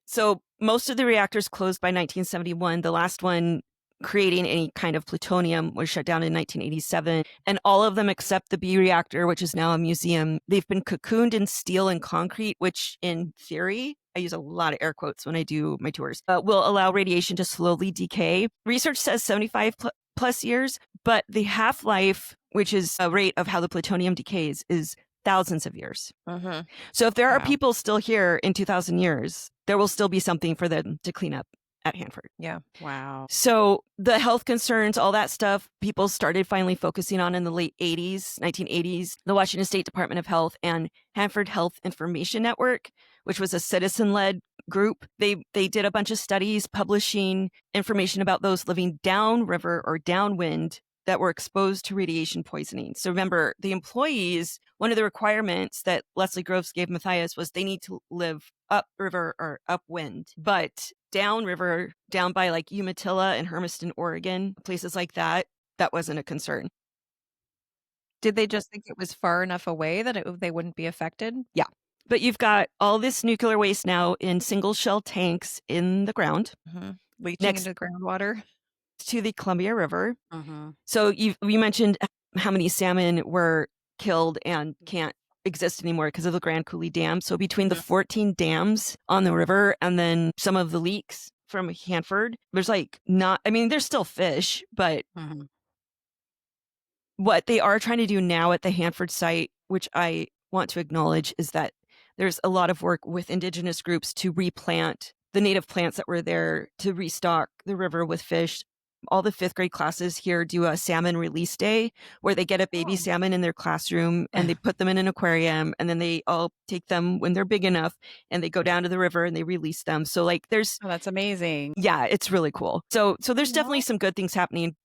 So most of the reactors closed by 1971. The last one creating any kind of plutonium was shut down in 1987. And all of them except the B reactor, which is now a museum, they've been cocooned in steel and concrete, which in theory, I use a lot of air quotes when I do my tours, will allow radiation to slowly decay. Research says 75 plus years, but the half-life, which is a rate of how the plutonium decays, is thousands of years. So if there are people still here in 2,000 years, there will still be something for them to clean up at Hanford. Yeah. Wow. So the health concerns, all that stuff, people started finally focusing on in the late 80s, 1980s. The Washington State Department of Health and Hanford Health Information Network, which was a citizen-led group, they did a bunch of studies publishing information about those living downriver or downwind that were exposed to radiation poisoning. So remember, the employees, one of the requirements that Leslie Groves gave Matthias was they need to live upriver or upwind. But downriver, down by like Umatilla and Hermiston, Oregon, places like that, that wasn't a concern. Did they just think it was far enough away that they wouldn't be affected? Yeah. But you've got all this nuclear waste now in single shell tanks in the ground. Leaching Next- into groundwater. To the Columbia River. Mm-hmm. So you mentioned how many salmon were killed and can't exist anymore because of the Grand Coulee Dam. So between the 14 dams on the river and then some of the leaks from Hanford, there's like not, I mean, there's still fish, but what they are trying to do now at the Hanford site, which I want to acknowledge, is that there's a lot of work with Indigenous groups to replant the native plants that were there to restock the river with fish. All the 5th grade classes here do a salmon release day where they get a baby salmon in their classroom and they put them in an aquarium, and then they all take them when they're big enough and they go down to the river and they release them. So like there's, Oh, that's amazing. yeah, it's really cool. So there's definitely some good things happening.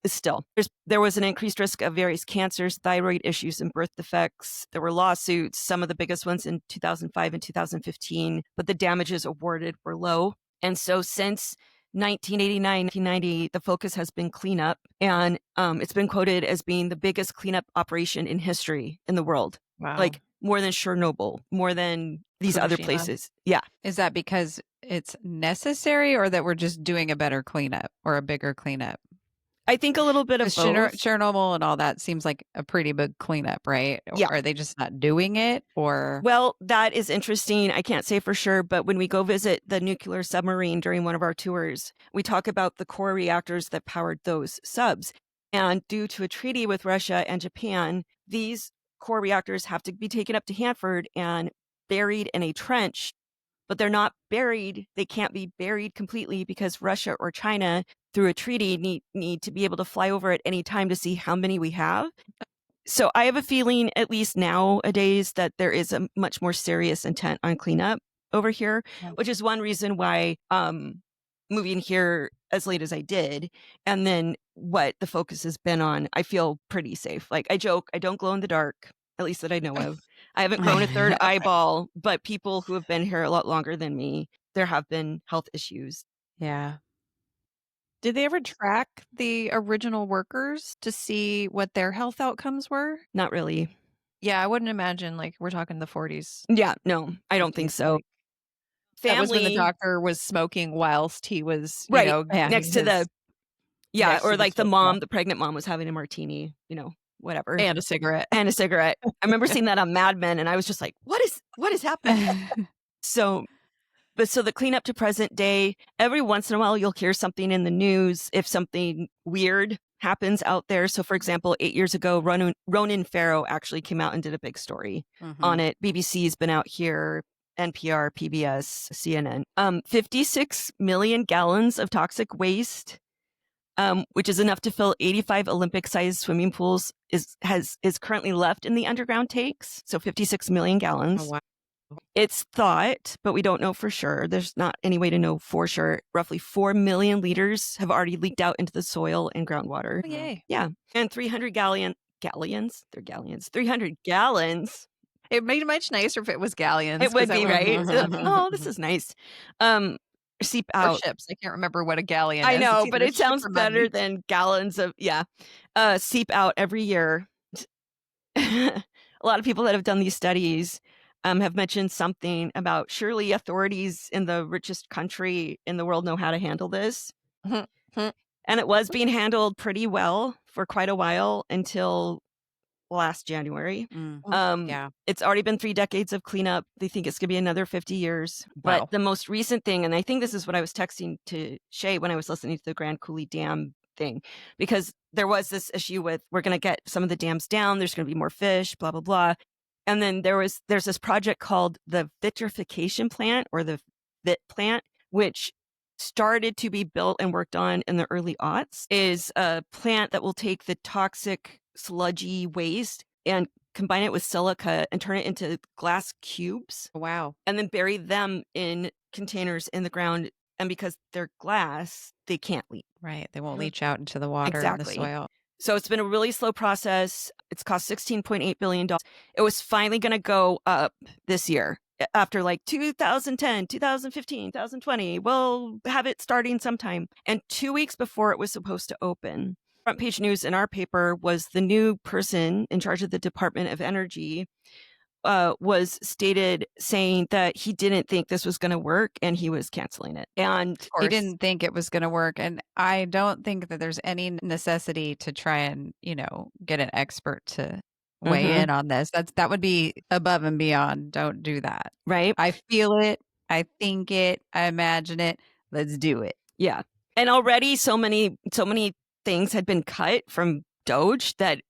Still, there was an increased risk of various cancers, thyroid issues, and birth defects. There were lawsuits, some of the biggest ones in 2005 and 2015, but the damages awarded were low. And so since 1989, 1990, the focus has been cleanup, and it's been quoted as being the biggest cleanup operation in history in the world. Wow. Like more than Chernobyl, more than these other Fukushima. places. Yeah. Is that because it's necessary, or that we're just doing a better cleanup or a bigger cleanup? I think a little bit of 'Cause both. Chernobyl and all that seems like a pretty big cleanup, right? Yeah. Are they just not doing it, or? Well, that is interesting. I can't say for sure, but when we go visit the nuclear submarine during one of our tours, we talk about the core reactors that powered those subs. And due to a treaty with Russia and Japan, these core reactors have to be taken up to Hanford and buried in a trench, but they're not buried. They can't be buried completely because Russia or China, through a treaty, need to be able to fly over at any time to see how many we have. So I have a feeling, at least nowadays, that there is a much more serious intent on cleanup over here, which is one reason why moving here as late as I did, and then what the focus has been on, I feel pretty safe. Like I joke, I don't glow in the dark, at least that I know of. I haven't grown a third eyeball, but people who have been here a lot longer than me, there have been health issues. Yeah. Did they ever track the original workers to see what their health outcomes were? Not really. Yeah, I wouldn't imagine, like, we're talking the 40s. Yeah, no, I don't think so. Like, that was when the doctor was smoking whilst he was, you right know, next to the, yeah, next or to the like the stove. mom, the pregnant mom was having a martini, you know, whatever. And a cigarette. And a cigarette. I remember seeing that on Mad Men, and I was just like, what is happening? So the cleanup to present day, every once in a while, you'll hear something in the news if something weird happens out there. So for example, 8 years ago, Ronan Farrow actually came out and did a big story on it. BBC's been out here, NPR, PBS, CNN. 56 million gallons of toxic waste, which is enough to fill 85 Olympic-sized swimming pools, is currently left in the underground tanks. So 56 million gallons. Oh, wow. It's thought, but we don't know for sure. There's not any way to know for sure. Roughly 4 million liters have already leaked out into the soil and groundwater. Oh, yay. Yeah. And 300 galleons. They're gallons. 300 gallons. It made it much nicer if it was galleons. It would 'cause be, that right? Oh, this is nice. Seep Or out. ships. I can't remember what a galleon I is. know, It's but either it ship sounds or better money. than gallons of, yeah. Seep out every year. A lot of people that have done these studies have mentioned something about surely authorities in the richest country in the world know how to handle this. And it was being handled pretty well for quite a while until last January. Yeah. It's already been 3 decades of cleanup. They think it's going to be another 50 years. Wow. But the most recent thing, and I think this is what I was texting to Shea when I was listening to the Grand Coulee Dam thing, because there was this issue with we're going to get some of the dams down. There's going to be more fish, blah, blah, blah. And then there's this project called the vitrification plant, or the VIT plant, which started to be built and worked on in the early aughts. Is a plant that will take the toxic sludgy waste and combine it with silica and turn it into glass cubes. Wow. And then bury them in containers in the ground. And because they're glass, they can't leak. Right. They won't leach out into the water and the Exactly. soil. So it's been a really slow process. It's cost $16.8 billion. It was finally going to go up this year after like 2010, 2015, 2020. We'll have it starting sometime. And 2 weeks before it was supposed to open, front page news in our paper was the new person in charge of the Department of Energy was stated saying that he didn't think this was going to work and he was canceling it. And He didn't think it was going to work. And I don't think that there's any necessity to try and, get an expert to weigh in on this. That would be above and beyond. Don't do that. Right. I feel it. I think it. I imagine it. Let's do it. Yeah. And already so many things had been cut from Doge that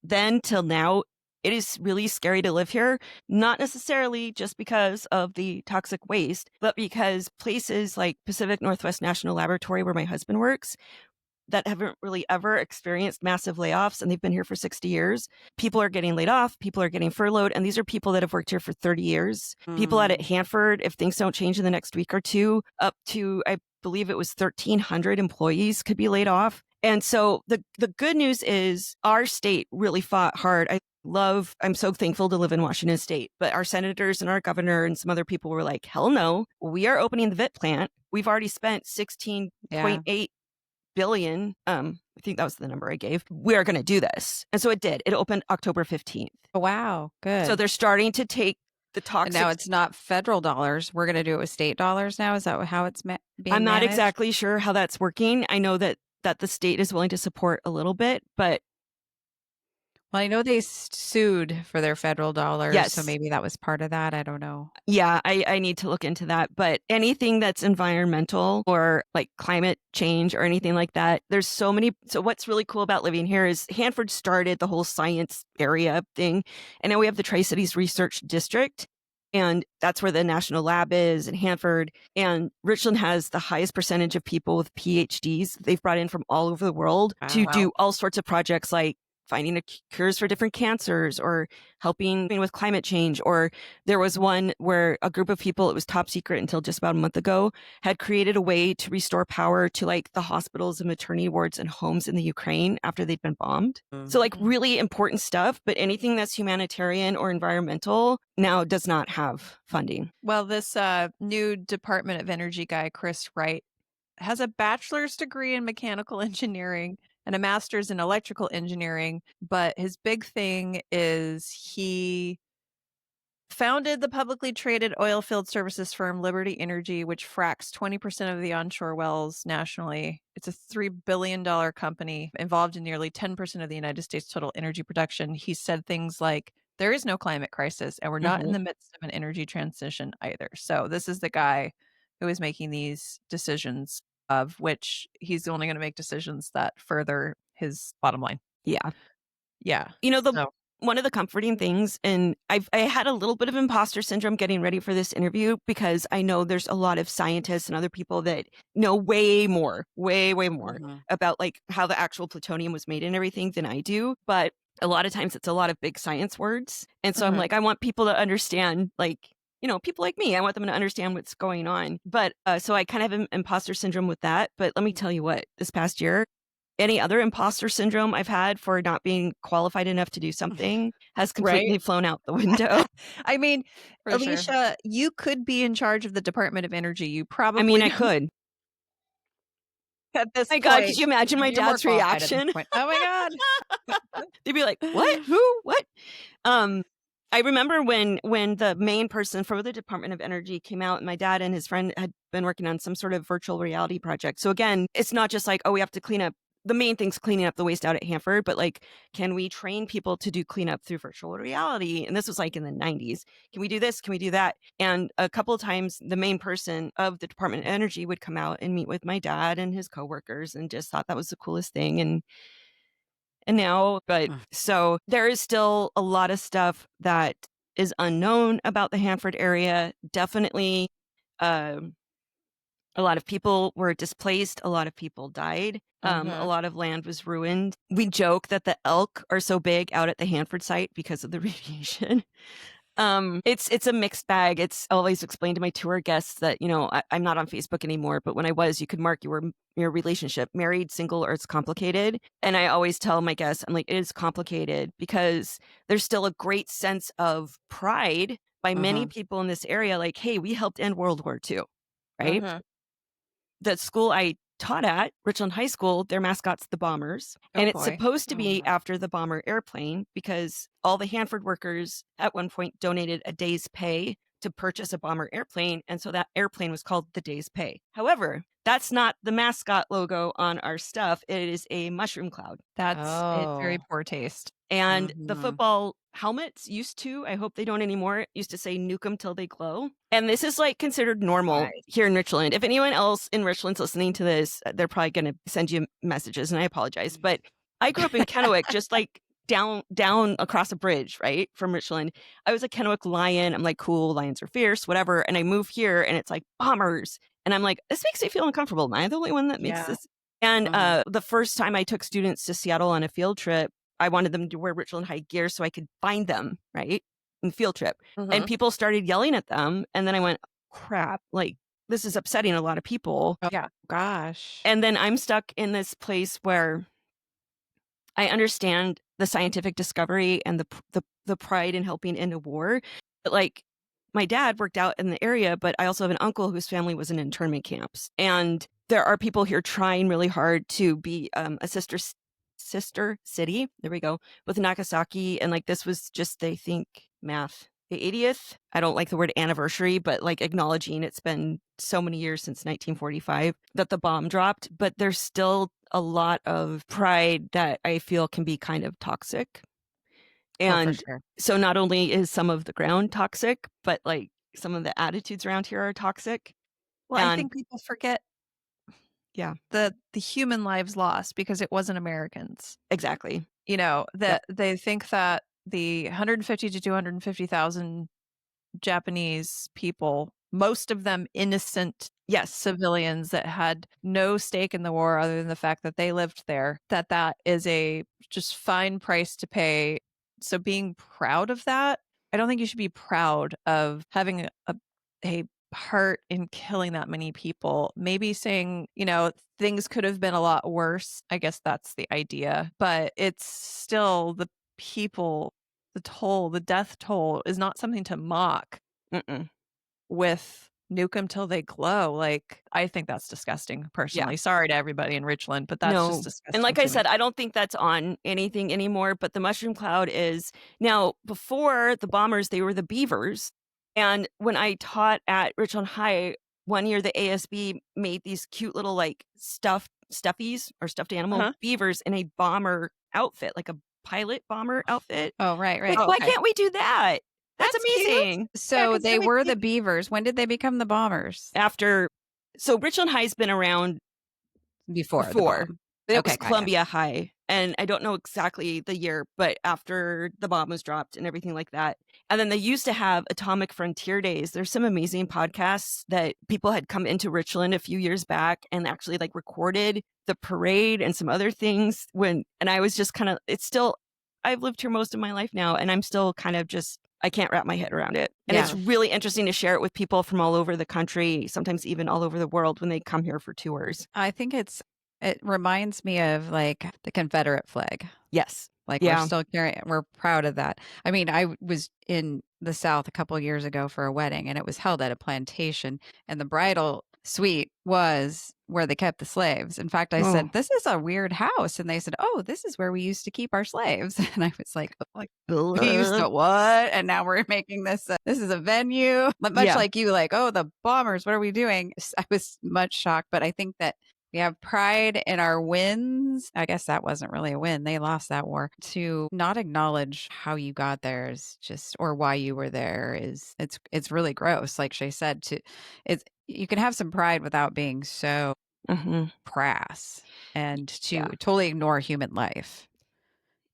then till now, it is really scary to live here, not necessarily just because of the toxic waste, but because places like Pacific Northwest National Laboratory, where my husband works, that haven't really ever experienced massive layoffs, and they've been here for 60 years. People are getting laid off, people are getting furloughed, and these are people that have worked here for 30 years. People out at Hanford, if things don't change in the next week or two, up to, I believe it was 1,300 employees could be laid off. And so the good news is our state really fought hard. I'm so thankful to live in Washington State, but our senators and our governor and some other people were like, hell no, we are opening the VIT plant. We've already spent 16.8 billion. I think that was the number I gave. We are going to do this. And so it did. It opened October 15th. Oh, wow. Good. So they're starting to take the toxic. And now it's not federal dollars. We're going to do it with state dollars now. Is that how it's being I'm not managed? exactly sure how that's working. I know that the state is willing to support a little bit, but well, I know they sued for their federal dollars. Yes. So maybe that was part of that. I don't know. Yeah, I need to look into that. But anything that's environmental or like climate change or anything like that, there's so many. So what's really cool about living here is Hanford started the whole science area thing. And now we have the Tri-Cities Research District. And that's where the national lab is in Hanford. And Richland has the highest percentage of people with PhDs they've brought in from all over the world to do all sorts of projects like finding cures for different cancers or helping with climate change. Or there was one where a group of people, it was top secret until just about a month ago, had created a way to restore power to like the hospitals and maternity wards and homes in the Ukraine after they'd been bombed. So like really important stuff, but anything that's humanitarian or environmental now does not have funding. Well, this new Department of Energy guy, Chris Wright, has a bachelor's degree in mechanical engineering and a master's in electrical engineering. But his big thing is he founded the publicly traded oil field services firm Liberty Energy, which fracks 20% of the onshore wells nationally. It's a $3 billion company involved in nearly 10% of the United States total energy production. He said things like, there is no climate crisis, and we're not in the midst of an energy transition either. So this is the guy who is making these decisions, of which he's only going to make decisions that further his bottom line. Yeah. Yeah. You know, one of the comforting things, and I had a little bit of imposter syndrome getting ready for this interview because I know there's a lot of scientists and other people that know way more about like how the actual plutonium was made and everything than I do. But a lot of times it's a lot of big science words. And so I'm like, I want people to understand, like, people like me, I want them to understand what's going on. But so I kind of have imposter syndrome with that. But let me tell you what, this past year, any other imposter syndrome I've had for not being qualified enough to do something has completely flown out the window. I mean, For Ellicia, sure. you could be in charge of the Department of Energy. You probably I mean, I could. At this My point. God, could you imagine my You're more dad's qualified at this reaction? point. Oh my God. They'd be like, what? Who? What? I remember when the main person for the Department of Energy came out, and my dad and his friend had been working on some sort of virtual reality project. So again, it's not just like, oh, we have to clean up. The main thing's cleaning up the waste out at Hanford, but like, can we train people to do cleanup through virtual reality? And this was like in the 90s. Can we do this? Can we do that? And a couple of times, the main person of the Department of Energy would come out and meet with my dad and his coworkers, and just thought that was the coolest thing. And now, but so there is still a lot of stuff that is unknown about the Hanford area. Definitely, a lot of people were displaced. A lot of people died. A lot of land was ruined. We joke that the elk are so big out at the Hanford site because of the radiation. It's a mixed bag. It's always explained to my tour guests that, I'm not on Facebook anymore, but when I was, you could mark your relationship, married, single, or it's complicated. And I always tell my guests, I'm like, it is complicated because there's still a great sense of pride by many people in this area. Like, hey, we helped end World War II, right? The school I taught at, Richland High School, their mascot's the Bombers. And it's supposed to be after the bomber airplane because all the Hanford workers at one point donated a day's pay to purchase a bomber airplane. And so that airplane was called the day's pay. However, that's not the mascot logo on our stuff. It is a mushroom cloud. It's very poor taste. And the football helmets used to, I hope they don't anymore, used to say nuke 'em till they glow. And this is like considered normal here in Richland. If anyone else in Richland's listening to this, they're probably going to send you messages and I apologize. But I grew up in Kennewick, just like down across a bridge, right, from Richland. I was a Kennewick Lion. I'm like, cool, lions are fierce, whatever. And I move here and it's like bombers. And I'm like, this makes me feel uncomfortable. Am I the only one that makes this? And the first time I took students to Seattle on a field trip, I wanted them to wear Richland High gear so I could find them, right, in field trip. And people started yelling at them. And then I went, crap, like, this is upsetting a lot of people. Oh, yeah. Gosh. And then I'm stuck in this place where I understand the scientific discovery and the pride in helping end a war. But like, my dad worked out in the area, but I also have an uncle whose family was in internment camps. And there are people here trying really hard to be a sister city, there we go, with Nagasaki. And like, this was just, they think, the 80th. I don't like the word anniversary, but like acknowledging it's been so many years since 1945 that the bomb dropped. But there's still a lot of pride that I feel can be kind of toxic. And so not only is some of the ground toxic, but like some of the attitudes around here are toxic. Well, I think people forget the human lives lost because it wasn't Americans. Exactly. That they think that the 150 to 250,000 Japanese people, most of them innocent civilians that had no stake in the war other than the fact that they lived there, that is a just fine price to pay. So being proud of that, I don't think you should be proud of having a part in killing that many people. Maybe saying, things could have been a lot worse. I guess that's the idea. But it's still the people, the death toll is not something to mock with nuke 'em till they glow. Like, I think that's disgusting, personally. Sorry to everybody in Richland, but that's just disgusting. And like I said, I don't think that's on anything anymore, but the mushroom cloud is. Now, before the bombers, they were the beavers. And when I taught at Richland High, one year the ASB made these cute little like stuffies or stuffed animal beavers in a bomber outfit, like a pilot bomber outfit. Oh, right. Like, why can't we do that? That's amazing. Cute. So they were the beavers. When did they become the bombers? So Richland High's been around before. But it was Columbia High. And I don't know exactly the year, but after the bomb was dropped and everything like that. And then they used to have Atomic Frontier Days. There's some amazing podcasts that people had come into Richland a few years back and actually like recorded the parade and some other things and I was just kind of, I've lived here most of my life now and I'm still kind of just, I can't wrap my head around it. And it's really interesting to share it with people from all over the country, sometimes even all over the world when they come here for tours. I think it reminds me of like the Confederate flag. Yes. Like we're still carrying, we're proud of that. I mean, I was in the South a couple of years ago for a wedding and it was held at a plantation and the bridal suite was where they kept the slaves. In fact, I said, this is a weird house. And they said, oh, this is where we used to keep our slaves. And I was like we used to what? And now we're making this, this is a venue. Much like you, like, oh, the bombers, what are we doing? I was much shocked, but I think that we have pride in our wins. I guess that wasn't really a win. They lost that war. To not acknowledge how you got there is just, or why you were there is, it's really gross. Like Shea said, you can have some pride without being so crass and to totally ignore human life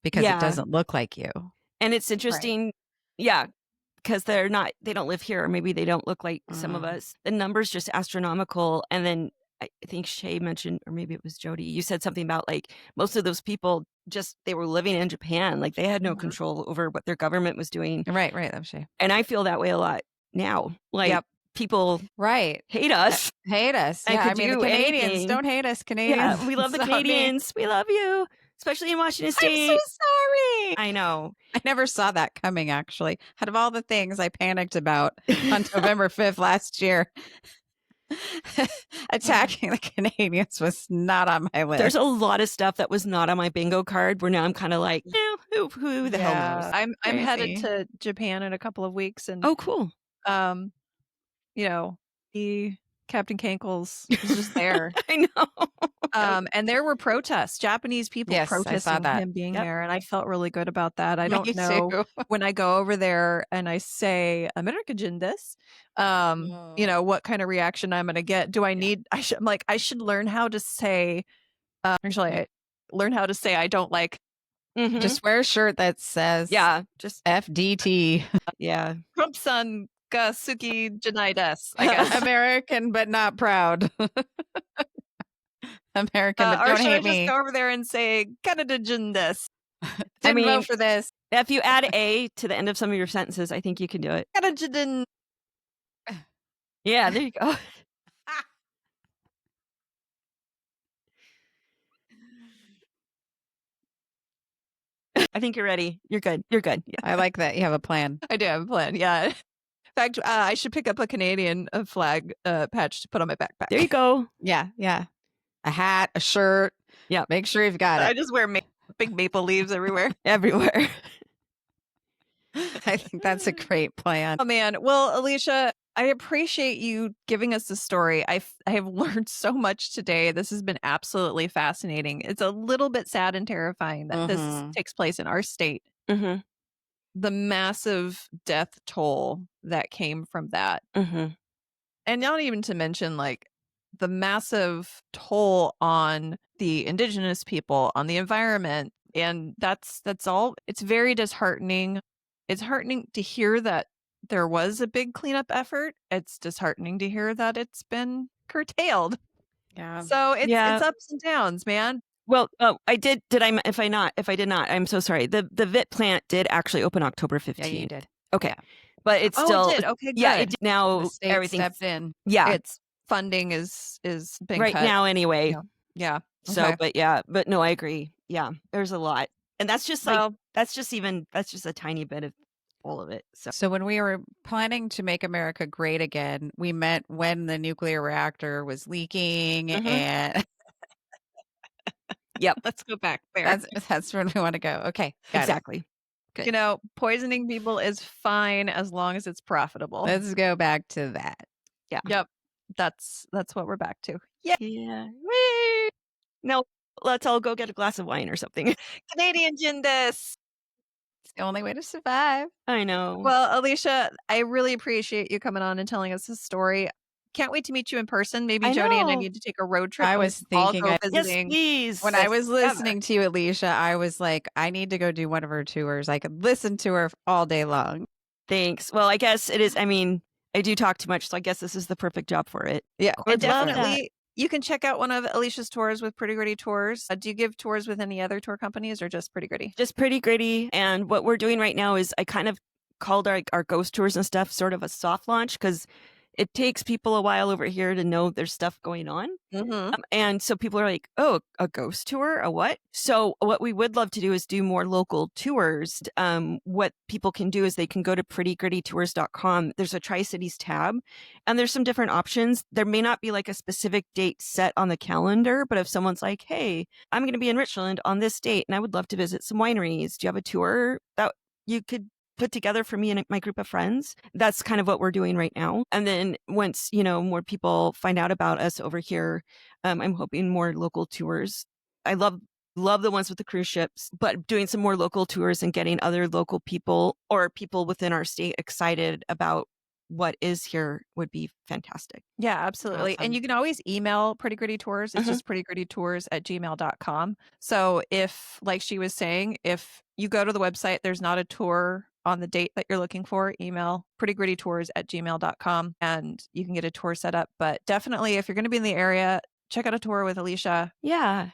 because it doesn't look like you. And it's interesting. Right. Because they don't live here. Or maybe they don't look like some of us. The number's just astronomical. And then I think Shea mentioned, or maybe it was Jody, you said something about like most of those people they were living in Japan. Like they had no control over what their government was doing. Right. That was Shea. And I feel that way a lot now. Like people hate us. Hate us. And Yeah. could I mean, the do Canadians anything. don't hate us. Canadians. Yeah, we love the It's not me. Canadians. We love you, especially in Washington State. I'm so sorry. I know. I never saw that coming, actually. Out of all the things I panicked about on November 5th last year, attacking the Canadians was not on my list. There's a lot of stuff that was not on my bingo card where now I'm kind of like, who the hell knows? I'm headed to Japan in a couple of weeks, and oh, cool. You know, Captain Cankles was just there. I know. And there were protests, Japanese people protesting him being there, and I felt really good about that. I don't know when I go over there and I say America Jindes, you know, what kind of reaction I'm going to get. Do I need? I should learn how to say. I learn how to say I don't like. Just wear a shirt that says just FDT. Yeah. Trumpson Suki Janaides, I guess. American but not proud. American but don't hate me. Just go over there and say Canada Jindes. Didn't vote for this. If you add A to the end of some of your sentences, I think you can do it. Canada. Yeah, there you go. I think you're ready. You're good. You're good. Yeah. I like that. You have a plan. I do have a plan. Yeah. In fact, I should pick up a Canadian flag patch to put on my backpack. There you go. Yeah. A hat, a shirt. Yeah. Make sure you've got it. I just wear big maple leaves everywhere. Everywhere. I think that's a great plan. Oh, man. Well, Ellicia, I appreciate you giving us the story. I have learned so much today. This has been absolutely fascinating. It's a little bit sad and terrifying that this takes place in our state. The massive death toll that came from that. And not even to mention like the massive toll on the Indigenous people, on the environment. And that's all. It's very disheartening. It's heartening to hear that there was a big cleanup effort. It's disheartening to hear that it's been curtailed. Yeah. So it's ups and downs, man. Well, I did. Did I? If I did not, I'm so sorry. The VIT plant did actually open October 15th. Yeah, you did. Okay, yeah. But it's still. It did. Okay, good. Yeah, it did. Now everything stepped in. Yeah, its funding is being right cut now anyway. Yeah. So, but no, I agree. Yeah, there's a lot, and that's just like that's just a tiny bit of all of it. So when we were planning to make America great again, we met when the nuclear reactor was leaking and. Yep. Let's go back there. That's when we want to go. Okay. Exactly. Good. You know, poisoning people is fine as long as it's profitable. Let's go back to that. Yeah. Yep. That's what we're back to. Yeah. Whee! No, let's all go get a glass of wine or something. Canadian Jindes. It's the only way to survive. I know. Well, Ellicia, I really appreciate you coming on and telling us this story. Can't wait to meet you in person. Maybe Jody and I need to take a road trip. I was thinking, visiting. Yes, please. When I was listening to you, Ellicia, I was like, I need to go do one of her tours. I could listen to her all day long. Thanks. Well, I guess it is. I mean, I do talk too much, so I guess this is the perfect job for it. Yeah, definitely. You can check out one of Alicia's tours with Pretty Gritty Tours. Do you give tours with any other tour companies or just Pretty Gritty? Just Pretty Gritty. And what we're doing right now is I kind of called our ghost tours and stuff sort of a soft launch because it takes people a while over here to know there's stuff going on. And so people are like, oh, a ghost tour? A what? So what we would love to do is do more local tours. What people can do is they can go to prettygrittytours.com. There's a Tri-Cities tab and there's some different options. There may not be like a specific date set on the calendar, but if someone's like, hey, I'm going to be in Richland on this date and I would love to visit some wineries. Do you have a tour that you could put together for me and my group of friends? That's kind of what we're doing right now. And then once, more people find out about us over here, I'm hoping more local tours. I love the ones with the cruise ships, but doing some more local tours and getting other local people or people within our state excited about what is here would be fantastic. Yeah, absolutely. And you can always email Pretty Gritty Tours. It's just prettygrittytours@gmail.com. So if, like she was saying, if you go to the website, there's not a tour on the date that you're looking for, email prettygrittytours@gmail.com and you can get a tour set up. But definitely if you're going to be in the area, check out a tour with Ellicia. Yeah.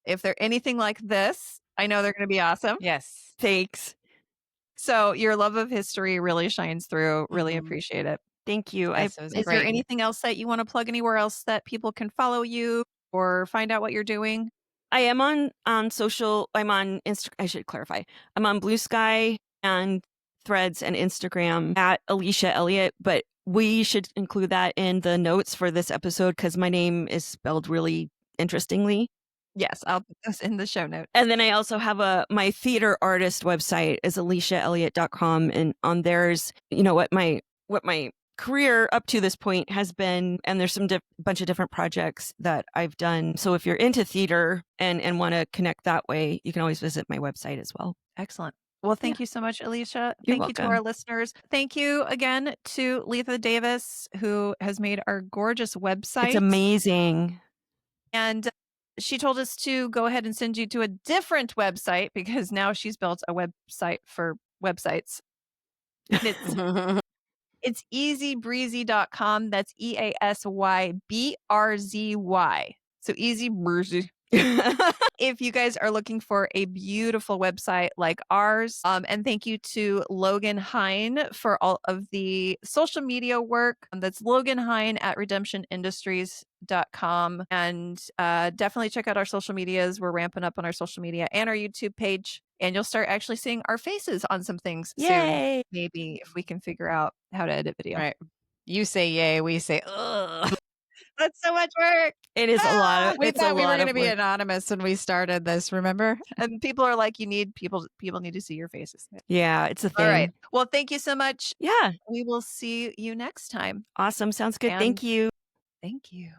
If they're anything like this, I know they're going to be awesome. Yes. Thanks. So your love of history really shines through. Really Mhm. appreciate it. Thank you. Yes, it was Is great. there anything else that you want to plug anywhere else that people can follow you or find out what you're doing? I am on social. I'm on I should clarify. I'm on Blue Sky and Threads and Instagram at Ellicia Elliott, but we should include that in the notes for this episode because my name is spelled really interestingly. Yes, I'll put this in the show notes. And then I also have my theater artist website is eliciaelliott.com, and on there's what my career up to this point has been, and there's some bunch of different projects that I've done. So if you're into theater and want to connect that way, you can always visit my website as well. Excellent. Well, thank you so much, Ellicia. You're Thank you to welcome. our listeners. Thank you again to Letha Davis, who has made our gorgeous website. It's amazing. And she told us to go ahead and send you to a different website because now she's built a website for websites. And it's easybreezy.com. That's EASYBRZY. So easy breezy. If you guys are looking for a beautiful website like ours, and thank you to Logan Hine for all of the social media work. That's Logan Hine at redemptionindustries.com. And definitely check out our social medias. We're ramping up on our social media and our YouTube page. And you'll start actually seeing our faces on some things Yay. soon. Maybe if we can figure out how to edit video. Right. You say yay, we say ugh. That's so much work. It is a lot. We It's a thought we were lot going to of be work. anonymous when we started this, remember? And people are like, people need to see your faces. Yeah, it's a thing. All right. Well, thank you so much. Yeah. We will see you next time. Awesome. Sounds good. And Thank you. Thank you.